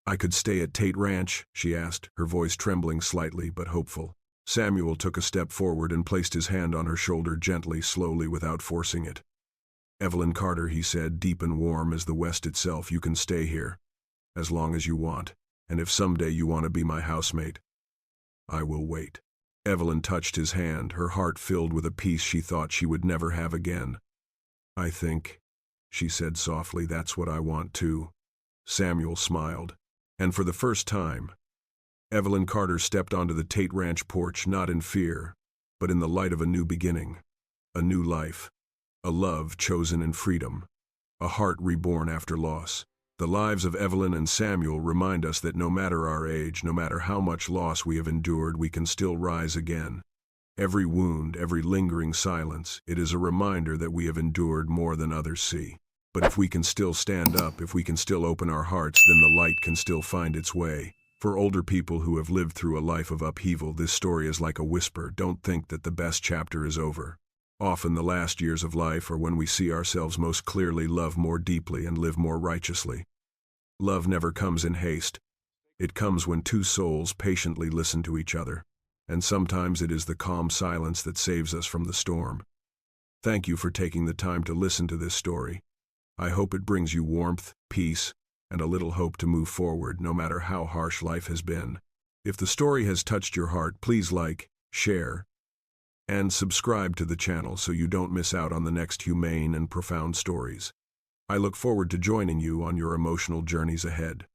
I could stay at Tate Ranch?" she asked, her voice trembling slightly but hopeful. Samuel took a step forward and placed his hand on her shoulder gently, slowly, without forcing it. "Evelyn Carter," he said, deep and warm as the West itself, "you can stay here as long as you want, and if someday you want to be my housemate, I will wait." Evelyn touched his hand, her heart filled with a peace she thought she would never have again. "I think," she said softly, "that's what I want too." Samuel smiled, and for the first time, Evelyn Carter stepped onto the Tate Ranch porch, not in fear, but in the light of a new beginning, a new life, a love chosen in freedom, a heart reborn after loss. The lives of Evelyn and Samuel remind us that no matter our age, no matter how much loss we have endured, we can still rise again. Every wound, every lingering silence, it is a reminder that we have endured more than others see. But if we can still stand up, if we can still open our hearts, then the light can still find its way. For older people who have lived through a life of upheaval, this story is like a whisper. Don't think that the best chapter is over. Often the last years of life are when we see ourselves most clearly, love more deeply, and live more righteously. Love never comes in haste. It comes when two souls patiently listen to each other, and sometimes it is the calm silence that saves us from the storm. Thank you for taking the time to listen to this story. I hope it brings you warmth, peace, and a little hope to move forward, no matter how harsh life has been. If the story has touched your heart, please like, share, and subscribe to the channel so you don't miss out on the next humane and profound stories. I look forward to joining you on your emotional journeys ahead.